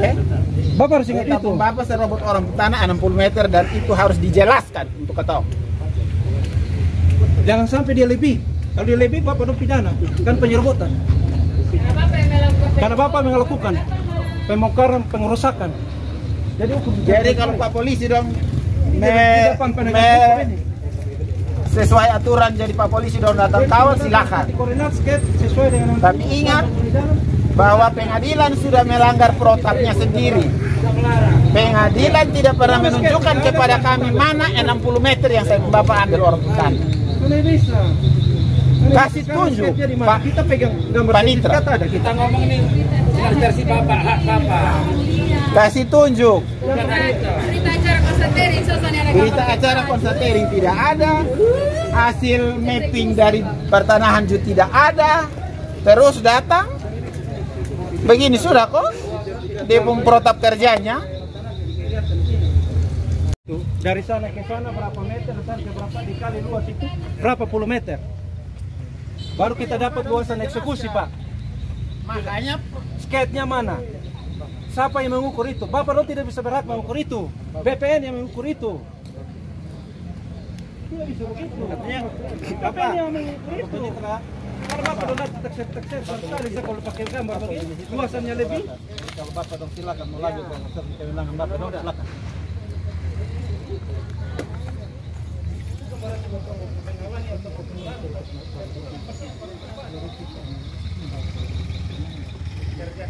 A: Bapak harus ingat itu.
J: Bapak serobot orang tanah 60 meter dan itu harus dijelaskan untuk ketahui.
A: Jangan sampai dia lebih. Kalau dia lebih, Bapak dong pidana. Kan penyerobotan. Karena Bapak melakukan pembongkaran, pengerusakan.
J: Jadi kalau Pak polisi dong sesuai aturan jadi Pak polisi dong datang kawal silakan.
A: Koordinat skate sesuai dengan.
J: Tapi ingat bahwa pengadilan sudah melanggar protapnya sendiri. Pengadilan tidak pernah menunjukkan kepada kami mana 60 meter yang saya Bapak ambil orang hutan. Kasih tunjuk, Pak.
A: Kita pegang gambar
J: Panitra.
A: sertifikat ada. Kita ngomong nih versi Bapak, hak Bapak.
J: Kasih tunjuk.
B: Berita acara konstatering
J: Berita acara konstatering tidak ada. Hasil mapping dari pertanahan juga tidak ada. Terus datang. Begini sudah kok. Dia protap kerjanya.
A: Dari sana ke sana berapa meter, dari sana ke berapa dikali luas itu berapa puluh meter. Baru kita dapat luasan eksekusi, Pak.
J: Makanya
A: skate-nya mana? Siapa yang mengukur itu? Bapak lo tidak bisa berhak mengukur itu. BPN yang mengukur itu. Tidak bisa begitu. BPN yang mengukur itu. Kalau Bapak lo nanti teksir sekali kalau pakai gambar begini, luasannya lebih. Kalau Bapak dong silakan mau lanjut kewenangan Bapak dong silakan.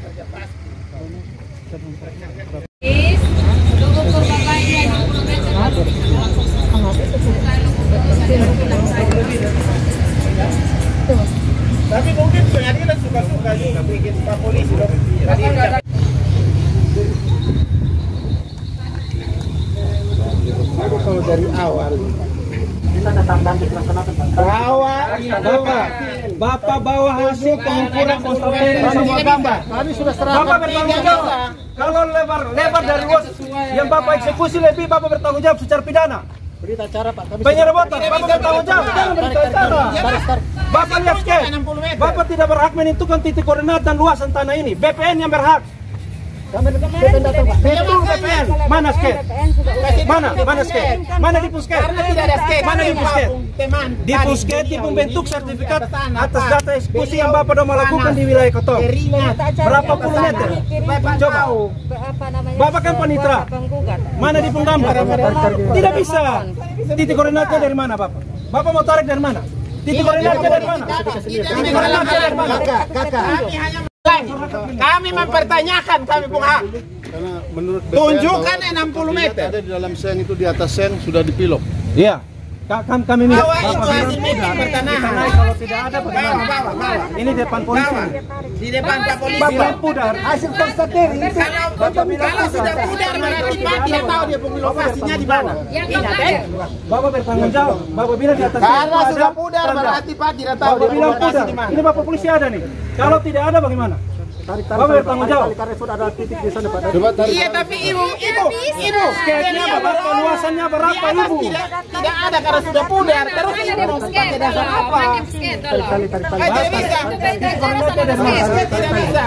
A: Kerja pasti.
J: Tapi mungkin pengadilan suka-suka juga bikin Pak polisi dong. Kalau dari awal
A: Bapak bawa hasil pengukuran konstatering semua gambar. Bapak bertanggung jawab. Kalau lebar dari luas yang Bapak eksekusi lebih, Bapak bertanggung jawab secara pidana.
E: berita acara Pak.
A: Penyerobotan, Bapak bertanggung jawab. Jangan berita acara. Bapak lihat skate. Bapak tidak berhak menentukan titik koordinat dan luasan tanah ini. BPN yang berhak. Betul BPN. Mana skate? Mana skate? Mana di pusket? Mana di pusket? Di pusket di pembentuk sertifikat atas data eksekusi yang Bapak sudah melakukan di wilayah Kotong. Berapa puluh meter? Coba. Bapak kan panitra. Mana di penggambar? Tidak bisa. Titik koordinatnya dari mana, Bapak? Bapak mau tarik dari mana? Titik koordinatnya dari mana? Titik koordinatnya dari mana?
E: Kakak.
J: Kami mempertanyakan, kami punya hak.
K: Karena menurut BPN
J: tunjukkan 60 meter.
K: Ada di dalam sen itu di atas sen sudah dipilok.
A: Iya. Kan kami minta
J: Bawa itu hasil mapping pertanahan.
A: kalau tidak ada bagaimana?
J: Bawa.
A: Ini depan polisi.
J: Di depan Pak polisi.
A: Bapak pudar.
E: Hasil konstatering itu
J: Kalau sudah pudar berarti Pak tidak tahu dia lokasinya di mana. Ingat
A: Bapak bertanggung jawab. Bapak bilang di atas.
J: Kalau sudah pudar berarti Pak tidak tahu
A: Bapak
J: dia
A: bilang
J: lokasi
A: pudar.
J: di mana.
A: Ini Bapak polisi ada nih. Kalau tidak ada bagaimana? Bapak bertanggung jawab.
K: Coba tarik.
J: Iya tapi ibu.
A: Skate-nya berapa? Luasannya berapa, Ibu?
J: Tidak ada karena sudah pudar. Terus ibu mau pakai dasar apa? Tidak bisa. Tidak bisa.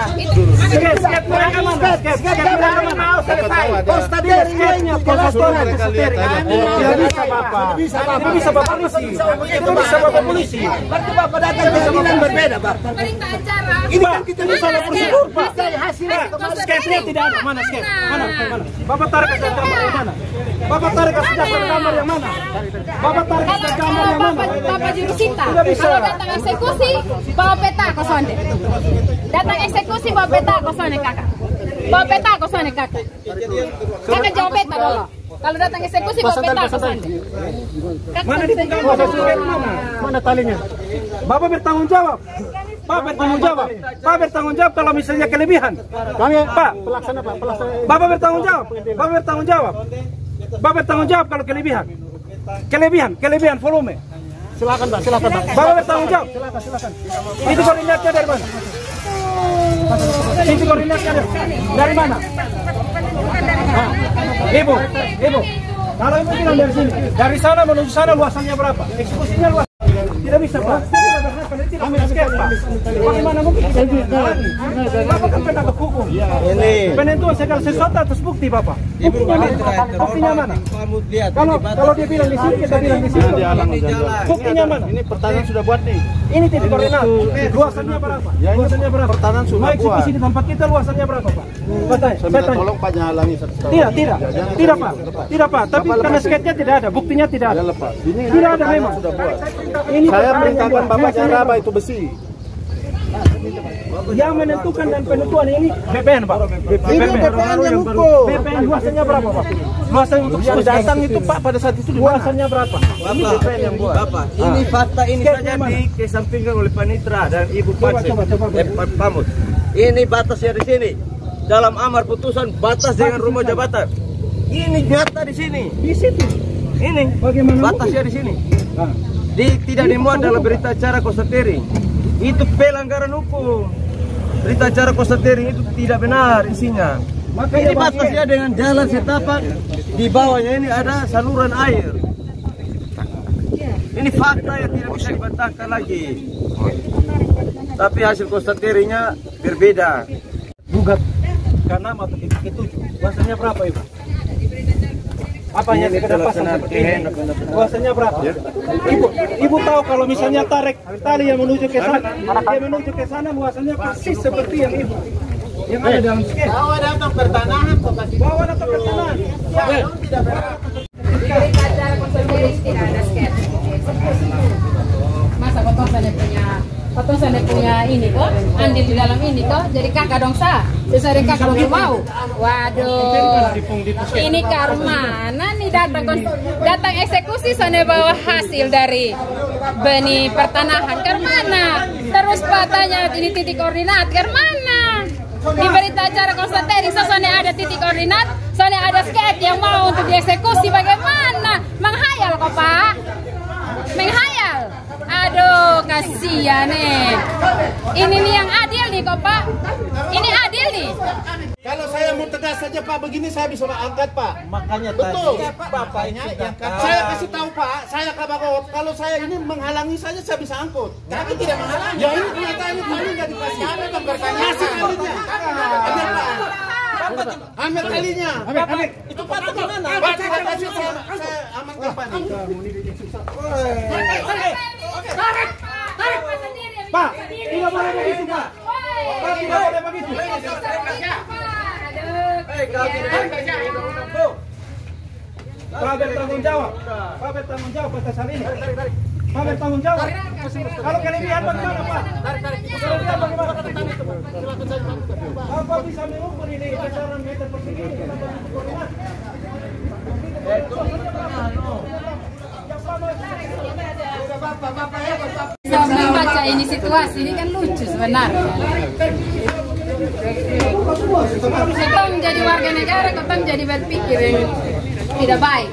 A: Skate mereka mana? Skate mereka mana?
J: Mau selesai.
A: Skate-nya konstatering. Tidak bisa Bapak. Tidak bisa Bapak polisi. Itu bisa Bapak polisi.
E: berarti Bapak datang ke pengadilan berbeda, Pak.
B: Berita acara.
E: Ini kan kita bisa prosedur, Pak.
A: Skate-nya tidak ada. Mana skate? Mana? Bapak tarik ke gambar yang mana? Bapak tarik ke gambar yang mana? Bapak tarik ke gambar yang mana?
B: Bapak jurusita.
A: Tidak bisa.
B: Kalau datang eksekusi, bawa peta kosonde. Datang eksekusi bawa peta kosonde kakak. Bawa peta kosonde kakak. Kakak jawab peta dulu. Kalau datang eksekusi bawa peta pesan.
A: Mana di penggawa?
D: Mana talinya?
A: Bapak bertanggung jawab. Pak bertanggung jawab. Pak bertanggung jawab kalau misalnya kelebihan.
D: Kami
A: Pak,
D: pelaksana Pak, pelaksana.
A: Bapak bertanggung jawab. Bapak bertanggung jawab. Bapak bertanggung jawab kalau kelebihan. Kelebihan volume.
D: Silakan Pak, silakan Pak.
A: Bapak bertanggung jawab.
D: Silakan.
A: Itu koordinatnya dari mana? Itu koordinatnya dari mana? Ibu, kalau ibu bilang dari sini, dari sana menuju sana luasannya berapa? Eksekusinya luas. Tidak bisa Pak. Kami skep Pak. Bagaimana mungkin kita Bapak kan penegak hukum. Penentuan segala sesuatu atas bukti Bapak. Buktinya mana? Kalau dia bilang di sini, kita bilang di sini. Buktinya mana?
K: Ini pertanyaan sudah buat nih.
A: Ini titik koordinat. Luasannya berapa? Luasannya berapa?
K: Pertanyaan sudah buat.
A: Eksekusi di tempat kita luasannya berapa Pak?
K: Saya minta tolong Pak jangan halangi satu.
A: Tidak Pak. Tapi karena sketnya tidak ada, buktinya tidak ada. Tidak ada memang.
K: Sudah buat.
A: Ini
K: Saya perintahkan Bapak jangan apa itu besi.
A: Yang menentukan dan penentuan ini BPN Pak.
K: Ini BPN yang ukur.
A: BPN luasannya berapa Pak? Luasan untuk
K: Yang datang itu Pak pada saat itu
A: luasannya berapa?
C: Ini BPN yang buat. Bapak, ini fakta ini saja dikesampingkan oleh Panitra dan Ibu Panse. Pamut. Ini batasnya di sini. Dalam amar putusan batas dengan rumah jabatan. Ini nyata di sini.
A: Di situ.
C: Ini batasnya di sini. Tidak dimuat dalam berita acara konstatering. Itu pelanggaran hukum. Berita acara konstatering itu tidak benar isinya. Ini batasnya dengan jalan setapak. Di bawahnya ini ada saluran air. Ini fakta yang tidak bisa dibantahkan lagi. Tapi hasil konstateringnya berbeda.
A: Gugat karena atau titik 7. Luasannya berapa Ibu? Apanya tidak pasang seperti ini? Luasannya berapa? Ibu tahu kalau misalnya tarik tali yang menuju ke sana, dia menuju ke sana luasannya persis seperti yang Ibu yang ada dalam sketch.
J: Bawa datang pertanahan,
A: bawa datang pertanahan. Ya, tidak
B: tidak ada sketch. Masa potong sana punya ini kok, andil di dalam ini kok, jadi kakak dong sesuai kakak dong mau. Waduh, ini karmana nih datang eksekusi sana bawa hasil dari benih pertanahan karmana. Terus patanya ini titik koordinat karmana. Di berita acara konstatering sana ada titik koordinat, sana ada sketch yang mau untuk dieksekusi bagaimana? Menghayal kok Pak, menghayal. Aduh, kasihan nih. Ini nih yang adil nih kok Pak. Ini adil nih.
J: Kalau saya mau tegas saja Pak, begini saya bisa angkat Pak.
A: Makanya
J: betul.
A: Tadi Bapaknya yang
J: saya kasih tahu Pak, saya kabar kalau saya ini menghalangi saja saya bisa angkut. Tapi tidak menghalangi. Ya ini kenyataannya tali nggak dikasih. Ada dong bertanya. Kasih talinya. Ambil Pak. Ambil talinya. Ambil. Itu Pak gimana? Pak kasih saya amankan Pak nih.
B: Tarik.
A: Pak, tidak boleh begitu Pak. Pak tidak boleh begitu. Pak bertanggung jawab. Pak bertanggung jawab atas hal ini. Pak bertanggung jawab. Kalau kelebihan bagaimana Pak? Kelebihan bagaimana? Apa bisa mengukur ini besaran meter persegi?
B: Membaca ini situasi ini kan lucu sebenarnya. Kita menjadi warga negara, kita menjadi berpikir yang tidak baik.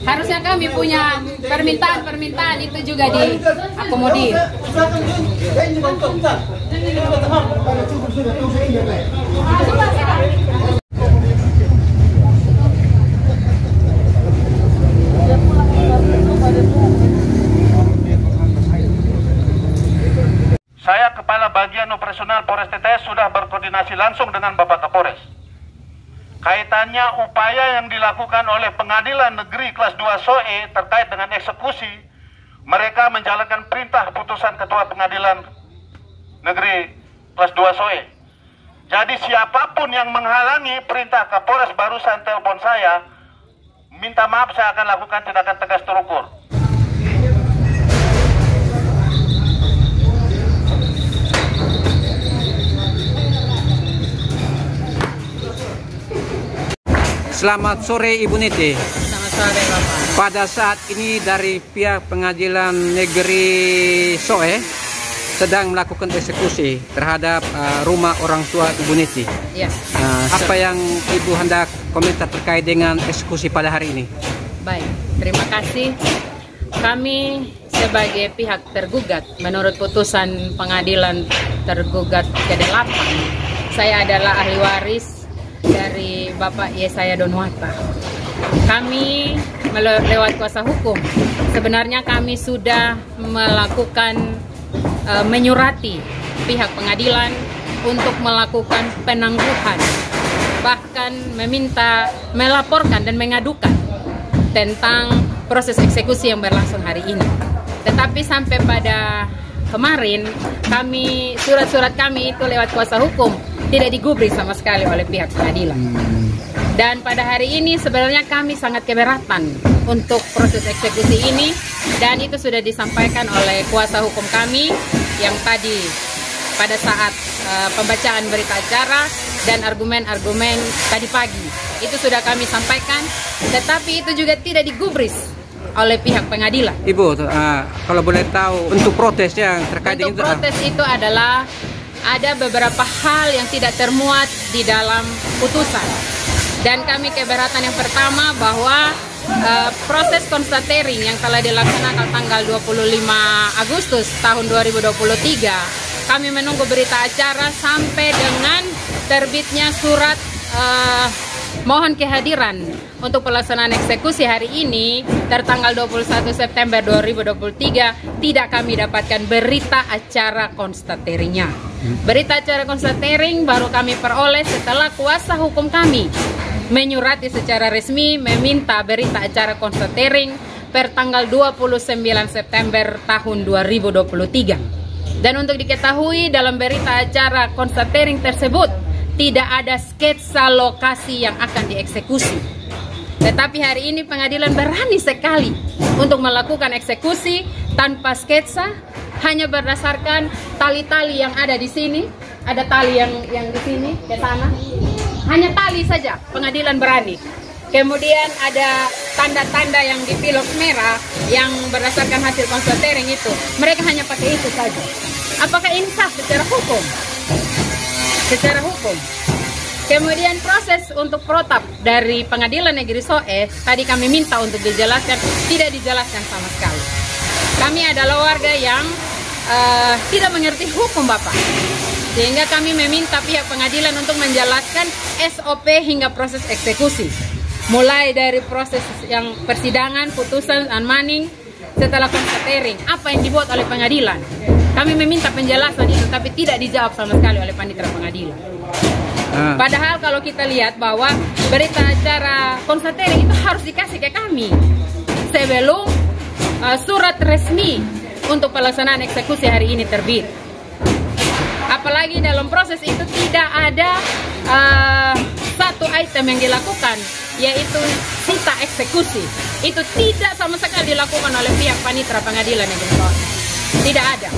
B: Harusnya kami punya permintaan itu juga diakomodir.
L: Saya Kepala Bagian Operasional Polres TTS sudah berkoordinasi langsung dengan Bapak Kapolres. Kaitannya upaya yang dilakukan oleh Pengadilan Negeri Kelas 2 SOE terkait dengan eksekusi, mereka menjalankan perintah putusan Ketua Pengadilan Negeri Kelas 2 SOE. Jadi siapapun yang menghalangi perintah Kapolres barusan telepon saya, minta maaf, saya akan lakukan tindakan tegas terukur.
G: Selamat sore Ibu Niti.
B: Selamat sore Bapak.
G: Pada saat ini dari pihak Pengadilan Negeri SOE sedang melakukan eksekusi terhadap rumah orang tua Ibu Niti.
B: Ya.
G: Apa yang Ibu hendak komentar terkait dengan eksekusi pada hari ini?
B: Baik, terima kasih. Kami sebagai pihak tergugat, menurut putusan pengadilan tergugat ke-8, saya adalah ahli waris dari Bapak Yesaya Donwata. Kami lewat kuasa hukum, sebenarnya kami sudah melakukan menyurati pihak pengadilan untuk melakukan penangguhan, bahkan melaporkan dan mengadukan tentang proses eksekusi yang berlangsung hari ini. Tetapi sampai pada kemarin, surat-surat kami itu lewat kuasa hukum tidak digubris sama sekali oleh pihak pengadilan. Dan pada hari ini sebenarnya kami sangat keberatan untuk proses eksekusi ini, dan itu sudah disampaikan oleh kuasa hukum kami yang tadi pada saat pembacaan berita acara dan argumen-argumen tadi pagi. Itu sudah kami sampaikan, tetapi itu juga tidak digubris oleh pihak pengadilan. Ibu,
G: kalau boleh tahu untuk protes yang terkait
B: dengan protes itu adalah ada beberapa hal yang tidak termuat di dalam putusan. Dan kami keberatan yang pertama bahwa proses konstatering yang telah dilaksanakan tanggal 25 Agustus tahun 2023, kami menunggu berita acara sampai dengan terbitnya surat mohon kehadiran untuk pelaksanaan eksekusi hari ini tertanggal 21 September 2023, tidak kami dapatkan berita acara konstateringnya. Berita acara konstatering baru kami peroleh setelah kuasa hukum kami menyurati secara resmi meminta berita acara konstatering per tanggal 29 September tahun 2023. Dan untuk diketahui, dalam berita acara konstatering tersebut tidak ada sketsa lokasi yang akan dieksekusi. Tetapi hari ini pengadilan berani sekali untuk melakukan eksekusi tanpa sketsa, hanya berdasarkan tali-tali yang ada di sini. Ada tali yang di sini ke sana. Hanya tali saja pengadilan berani. Kemudian ada tanda-tanda yang di pilok merah yang berdasarkan hasil konstatering itu. Mereka hanya pakai itu saja. Apakah ini sah secara hukum? Secara hukum. Kemudian proses untuk protap dari Pengadilan Negeri SOE tadi kami minta untuk dijelaskan, tidak dijelaskan sama sekali. Kami adalah warga yang tidak mengerti hukum Bapak, sehingga kami meminta pihak pengadilan untuk menjelaskan SOP hingga proses eksekusi, mulai dari proses yang persidangan, putusan, unmanning, setelah konstatering, apa yang dibuat oleh pengadilan. Kami meminta penjelasan itu, tapi tidak dijawab sama sekali oleh panitera pengadilan. Padahal kalau kita lihat bahwa berita acara konstatering itu harus dikasih ke kami sebelum surat resmi untuk pelaksanaan eksekusi hari ini terbit. Apalagi dalam proses itu tidak ada satu item yang dilakukan, yaitu sita eksekusi. Itu tidak sama sekali dilakukan oleh pihak panitera pengadilan negeri SOE. Tidak ada.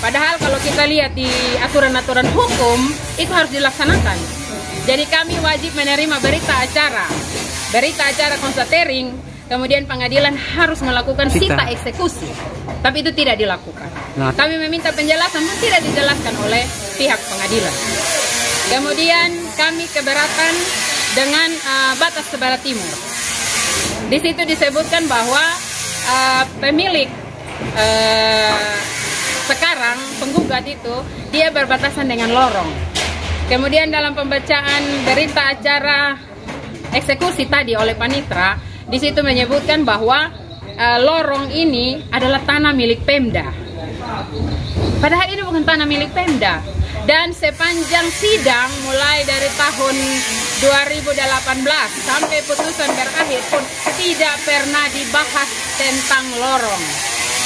B: Padahal kalau kita lihat di aturan-aturan hukum itu harus dilaksanakan. Jadi kami wajib menerima berita acara konstatering, kemudian pengadilan harus melakukan sita eksekusi. Tapi itu tidak dilakukan. Kami meminta penjelasan pun tidak dijelaskan oleh pihak pengadilan. Kemudian kami keberatan dengan batas sebelah timur. Di situ disebutkan bahwa pemilik sekarang penggugat itu dia berbatasan dengan lorong. Kemudian dalam pembacaan berita acara eksekusi tadi oleh panitera, di situ menyebutkan bahwa lorong ini adalah tanah milik Pemda. Padahal ini bukan tanah milik Pemda. Dan sepanjang sidang mulai dari tahun 2018 sampai putusan berakhir pun tidak pernah dibahas tentang lorong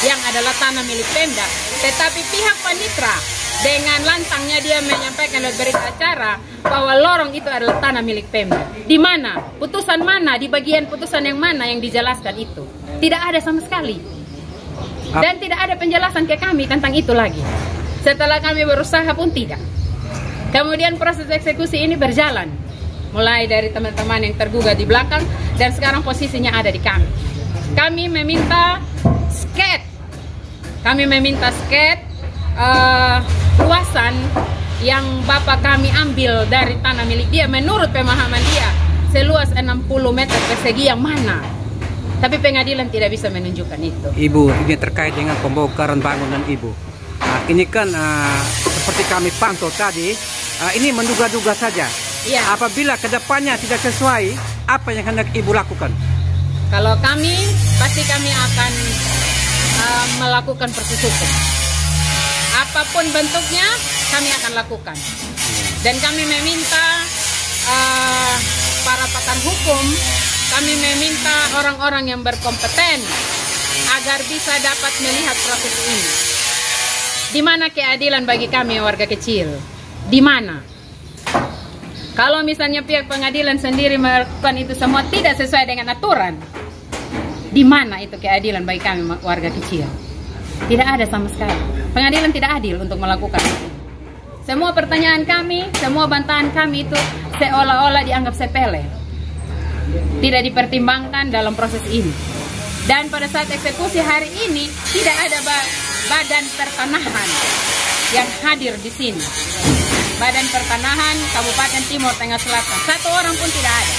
B: yang adalah tanah milik Pemda. Tetapi pihak panitera dengan lantangnya dia menyampaikan lewat berita acara bahwa lorong itu adalah tanah milik Pemda. Di mana? Putusan mana? Di bagian putusan yang mana yang dijelaskan itu? Tidak ada sama sekali. Dan tidak ada penjelasan ke kami tentang itu lagi. Setelah kami berusaha pun tidak. Kemudian proses eksekusi ini berjalan. mulai dari teman-teman yang tergugat di belakang, dan sekarang posisinya ada di kami. Kami meminta sket, luasan yang Bapak kami ambil dari tanah milik dia menurut pemahaman dia seluas 60 meter persegi yang mana. Tapi pengadilan tidak bisa menunjukkan itu.
G: Ibu, ini terkait dengan pembongkaran bangunan Ibu. Ini kan seperti kami pantau tadi, ini menduga-duga saja.
B: Ya.
G: Apabila kedepannya tidak sesuai, apa yang hendak Ibu lakukan?
B: Kalau kami, pasti kami akan melakukan proses hukum. Apapun bentuknya, kami akan lakukan. Dan kami meminta para pakar hukum, kami meminta orang-orang yang berkompeten agar bisa dapat melihat proses ini. Di mana keadilan bagi kami warga kecil? Di mana? Kalau misalnya pihak pengadilan sendiri melakukan itu semua tidak sesuai dengan aturan, di mana itu keadilan bagi kami warga kecil? Tidak ada sama sekali. Pengadilan tidak adil untuk melakukan itu. Semua pertanyaan kami, semua bantahan kami itu seolah-olah dianggap sepele, tidak dipertimbangkan dalam proses ini. Dan pada saat eksekusi hari ini tidak ada badan pertanahan yang hadir di sini. Badan pertanahan Kabupaten Timur Tengah Selatan, satu orang pun tidak ada.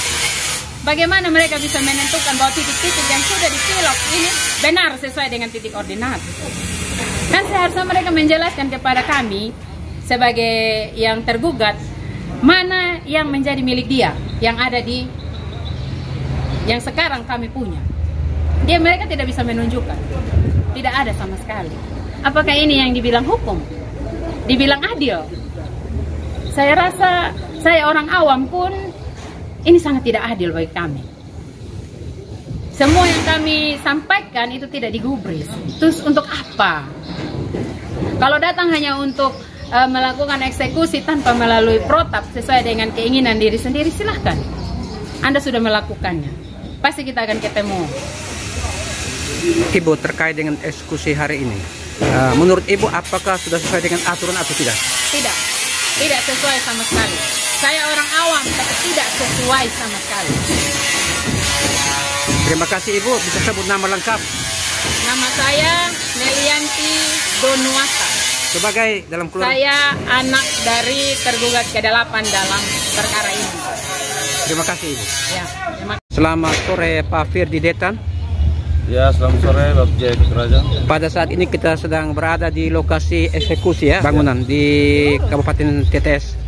B: Bagaimana mereka bisa menentukan bahwa titik-titik yang sudah dipilot ini benar sesuai dengan titik ordinat? Kan seharusnya mereka menjelaskan kepada kami sebagai yang tergugat mana yang menjadi milik dia, yang ada di yang sekarang kami punya. Mereka tidak bisa menunjukkan, tidak ada sama sekali. Apakah ini yang dibilang hukum, dibilang adil? Saya rasa saya orang awam pun ini sangat tidak adil bagi kami. Semua yang kami sampaikan itu tidak digubris. Terus untuk apa? Kalau datang hanya untuk melakukan eksekusi tanpa melalui protap sesuai dengan keinginan diri sendiri, silahkan. Anda sudah melakukannya, pasti kita akan ketemu.
G: Ibu, terkait dengan eksekusi hari ini, menurut Ibu apakah sudah sesuai dengan aturan atau tidak? Tidak sesuai sama sekali. Saya orang awam, tapi tidak sesuai sama sekali. Terima kasih Ibu, bisa sebut nama lengkap?
B: Nama saya Nelianti Donuata.
G: Sebagai dalam keluarga?
B: Saya anak dari tergugat ke-8 dalam perkara ini.
G: Terima kasih Ibu.
B: Ya,
G: Selamat sore Pak Firdi Detan.
C: Ya, selamat sore Bapak Jaya Kerajaan.
G: Pada saat ini kita sedang berada di lokasi eksekusi ya, bangunan di Kabupaten TTS.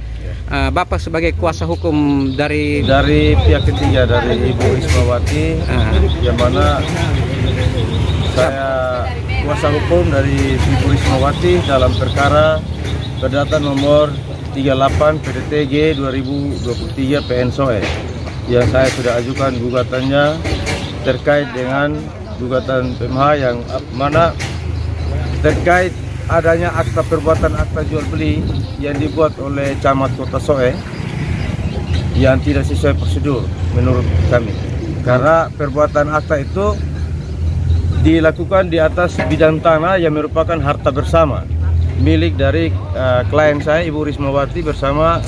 G: Bapak sebagai kuasa hukum dari
C: pihak ketiga dari Ibu Rismawati, yang mana saya kuasa hukum dari Ibu Rismawati dalam perkara perdata nomor 38 PDTG 2023 PN SOE yang saya sudah ajukan gugatannya terkait dengan gugatan PMH yang mana terkait adanya akta perbuatan akta jual beli yang dibuat oleh Camat Kota SOE yang tidak sesuai prosedur menurut kami, karena perbuatan akta itu dilakukan di atas bidang tanah yang merupakan harta bersama milik dari klien saya Ibu Rismawati bersama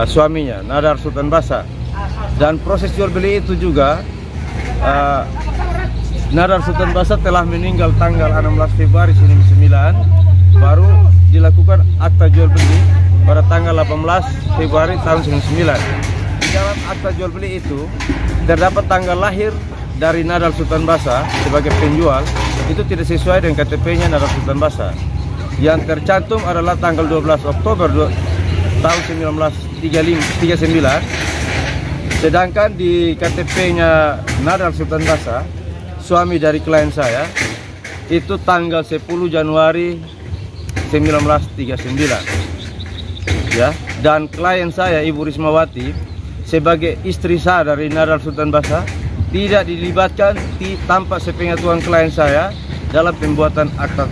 C: suaminya Nadar Sultan Basa, dan proses jual beli itu juga Nadar Sultan Basa telah meninggal tanggal 16 Februari 1999, baru dilakukan akta jual beli pada tanggal 18 Februari tahun 1999. Di dalam akta jual beli itu terdapat tanggal lahir dari Nadar Sultan Basa sebagai penjual, itu tidak sesuai dengan KTP-nya Nadar Sultan Basa. Yang tercantum adalah tanggal 12 Oktober tahun 1939, sedangkan di KTP-nya Nadar Sultan Basa, suami dari klien saya, itu tanggal 10 Januari 1939. Ya, dan klien saya Ibu Rismawati sebagai istri sah dari Nadar Sultan Basa tidak dilibatkan tanpa sepengetahuan klien saya dalam pembuatan akta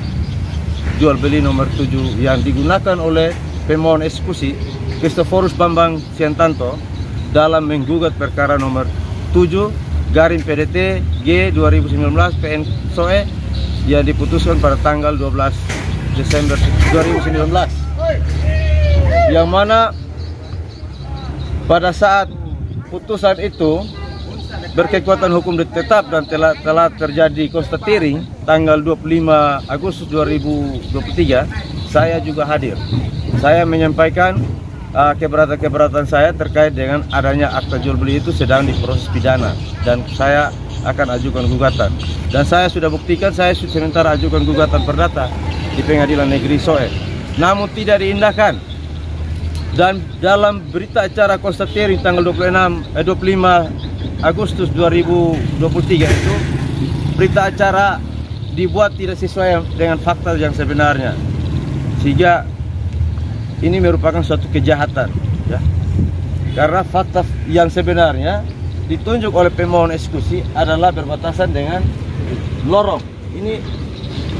C: jual beli nomor 7 yang digunakan oleh pemohon eksekusi Kristoforus Bambang Siantanto dalam menggugat perkara nomor 7 Garing PDT G 2019 PN SOE yang diputuskan pada tanggal 12 Desember 2019, yang mana pada saat putusan itu berkekuatan hukum tetap dan telah terjadi konstatering tanggal 25 Agustus 2023, saya juga hadir. Saya menyampaikan keberatan-keberatan saya terkait dengan adanya akta jual beli itu sedang diproses pidana dan saya akan ajukan gugatan. Dan saya sudah buktikan saya sementara ajukan gugatan perdata di Pengadilan Negeri SOE, namun tidak diindahkan. Dan dalam berita acara konstatering tanggal 25 Agustus 2023 itu berita acara dibuat tidak sesuai dengan fakta yang sebenarnya, sehingga ini merupakan suatu kejahatan, ya. Karena fakta yang sebenarnya ditunjuk oleh pemohon eksekusi adalah berbatasan dengan lorong. Ini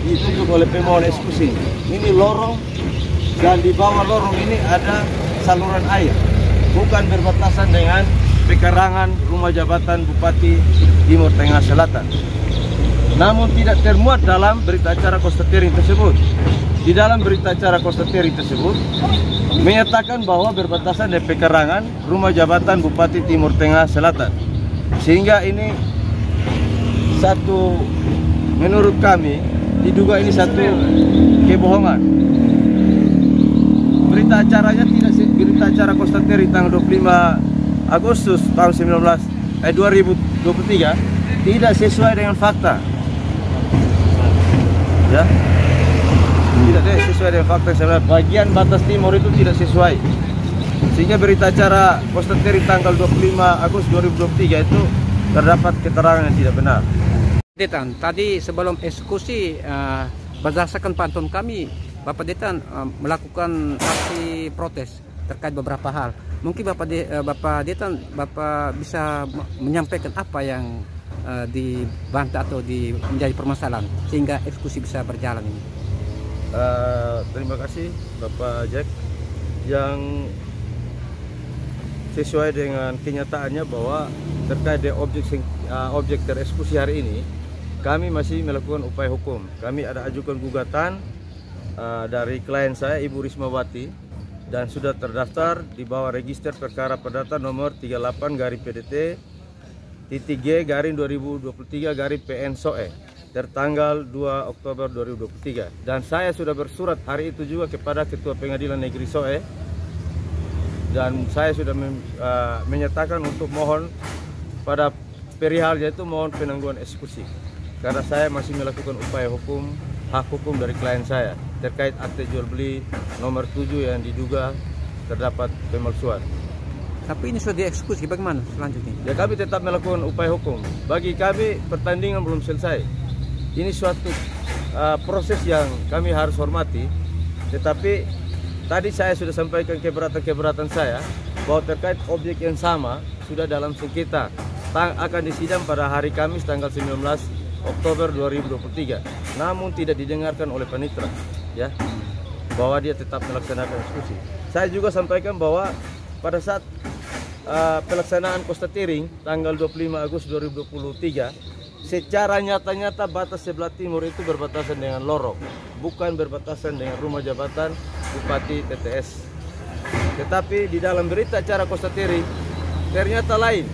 C: ditunjuk oleh pemohon eksekusi. Ini lorong dan di bawah lorong ini ada saluran air, bukan berbatasan dengan pekarangan rumah jabatan Bupati Timur Tengah Selatan. Namun tidak termuat dalam berita acara konstatering tersebut. Di dalam berita acara konstatering tersebut menyatakan bahwa berbatasan dengan pekarangan rumah jabatan Bupati Timur Tengah Selatan. Sehingga ini satu, menurut kami diduga ini satu kebohongan. Berita acaranya tidak, berita acara konstatering tanggal 25 Agustus tahun 2023 tidak sesuai dengan fakta, ya. Tidak sesuai dengan fakta sebenarnya. Bagian batas timur itu tidak sesuai, sehingga berita acara konstatering tanggal 25 Agustus 2023 itu terdapat keterangan yang tidak benar.
G: Detan, tadi sebelum eksekusi berdasarkan pantauan kami, Bapak Detan melakukan aksi protes terkait beberapa hal. Mungkin Bapak Detan, Bapak bisa menyampaikan apa yang dibantah atau menjadi permasalahan sehingga eksekusi bisa berjalan ini.
C: Terima kasih Bapak Jack, yang sesuai dengan kenyataannya bahwa terkait dengan objek tereksekusi hari ini, kami masih melakukan upaya hukum. Kami ada ajukan gugatan dari klien saya, Ibu Rismawati, dan sudah terdaftar di bawah register perkara perdata nomor 38-PDT-G-2023-PN SOE tertanggal 2 Oktober 2023. Dan saya sudah bersurat hari itu juga kepada Ketua Pengadilan Negeri SOE, dan saya sudah menyatakan untuk mohon pada perihalnya itu mohon penangguhan eksekusi, karena saya masih melakukan upaya hukum, hak hukum dari klien saya terkait akte jual beli nomor 7 yang diduga terdapat pemalsuan.
G: Tapi ini sudah dieksekusi, bagaimana selanjutnya? Ya,
C: kami tetap melakukan upaya hukum. Bagi kami pertandingan belum selesai. Ini suatu proses yang kami harus hormati. Tetapi tadi saya sudah sampaikan keberatan-keberatan saya bahwa terkait objek yang sama sudah dalam sengketa akan disidang pada hari Kamis tanggal 19 Oktober 2023, namun tidak didengarkan oleh panitera, ya, bahwa dia tetap melaksanakan eksekusi. Saya juga sampaikan bahwa pada saat pelaksanaan konstatering tanggal 25 Agustus 2023, secara nyata-nyata batas sebelah timur itu berbatasan dengan lorong, bukan berbatasan dengan rumah jabatan Bupati TTS. Tetapi di dalam berita acara konstatering ternyata lain,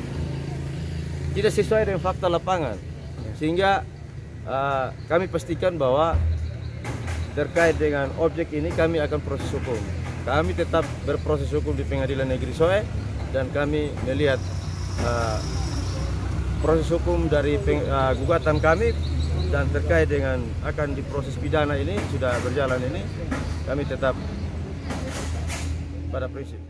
C: tidak sesuai dengan fakta lapangan. Sehingga kami pastikan bahwa terkait dengan objek ini kami akan proses hukum. Kami tetap berproses hukum di Pengadilan Negeri SOE, dan kami melihat proses hukum dari gugatan kami dan terkait dengan akan diproses pidana ini sudah berjalan ini, kami tetap pada prinsip.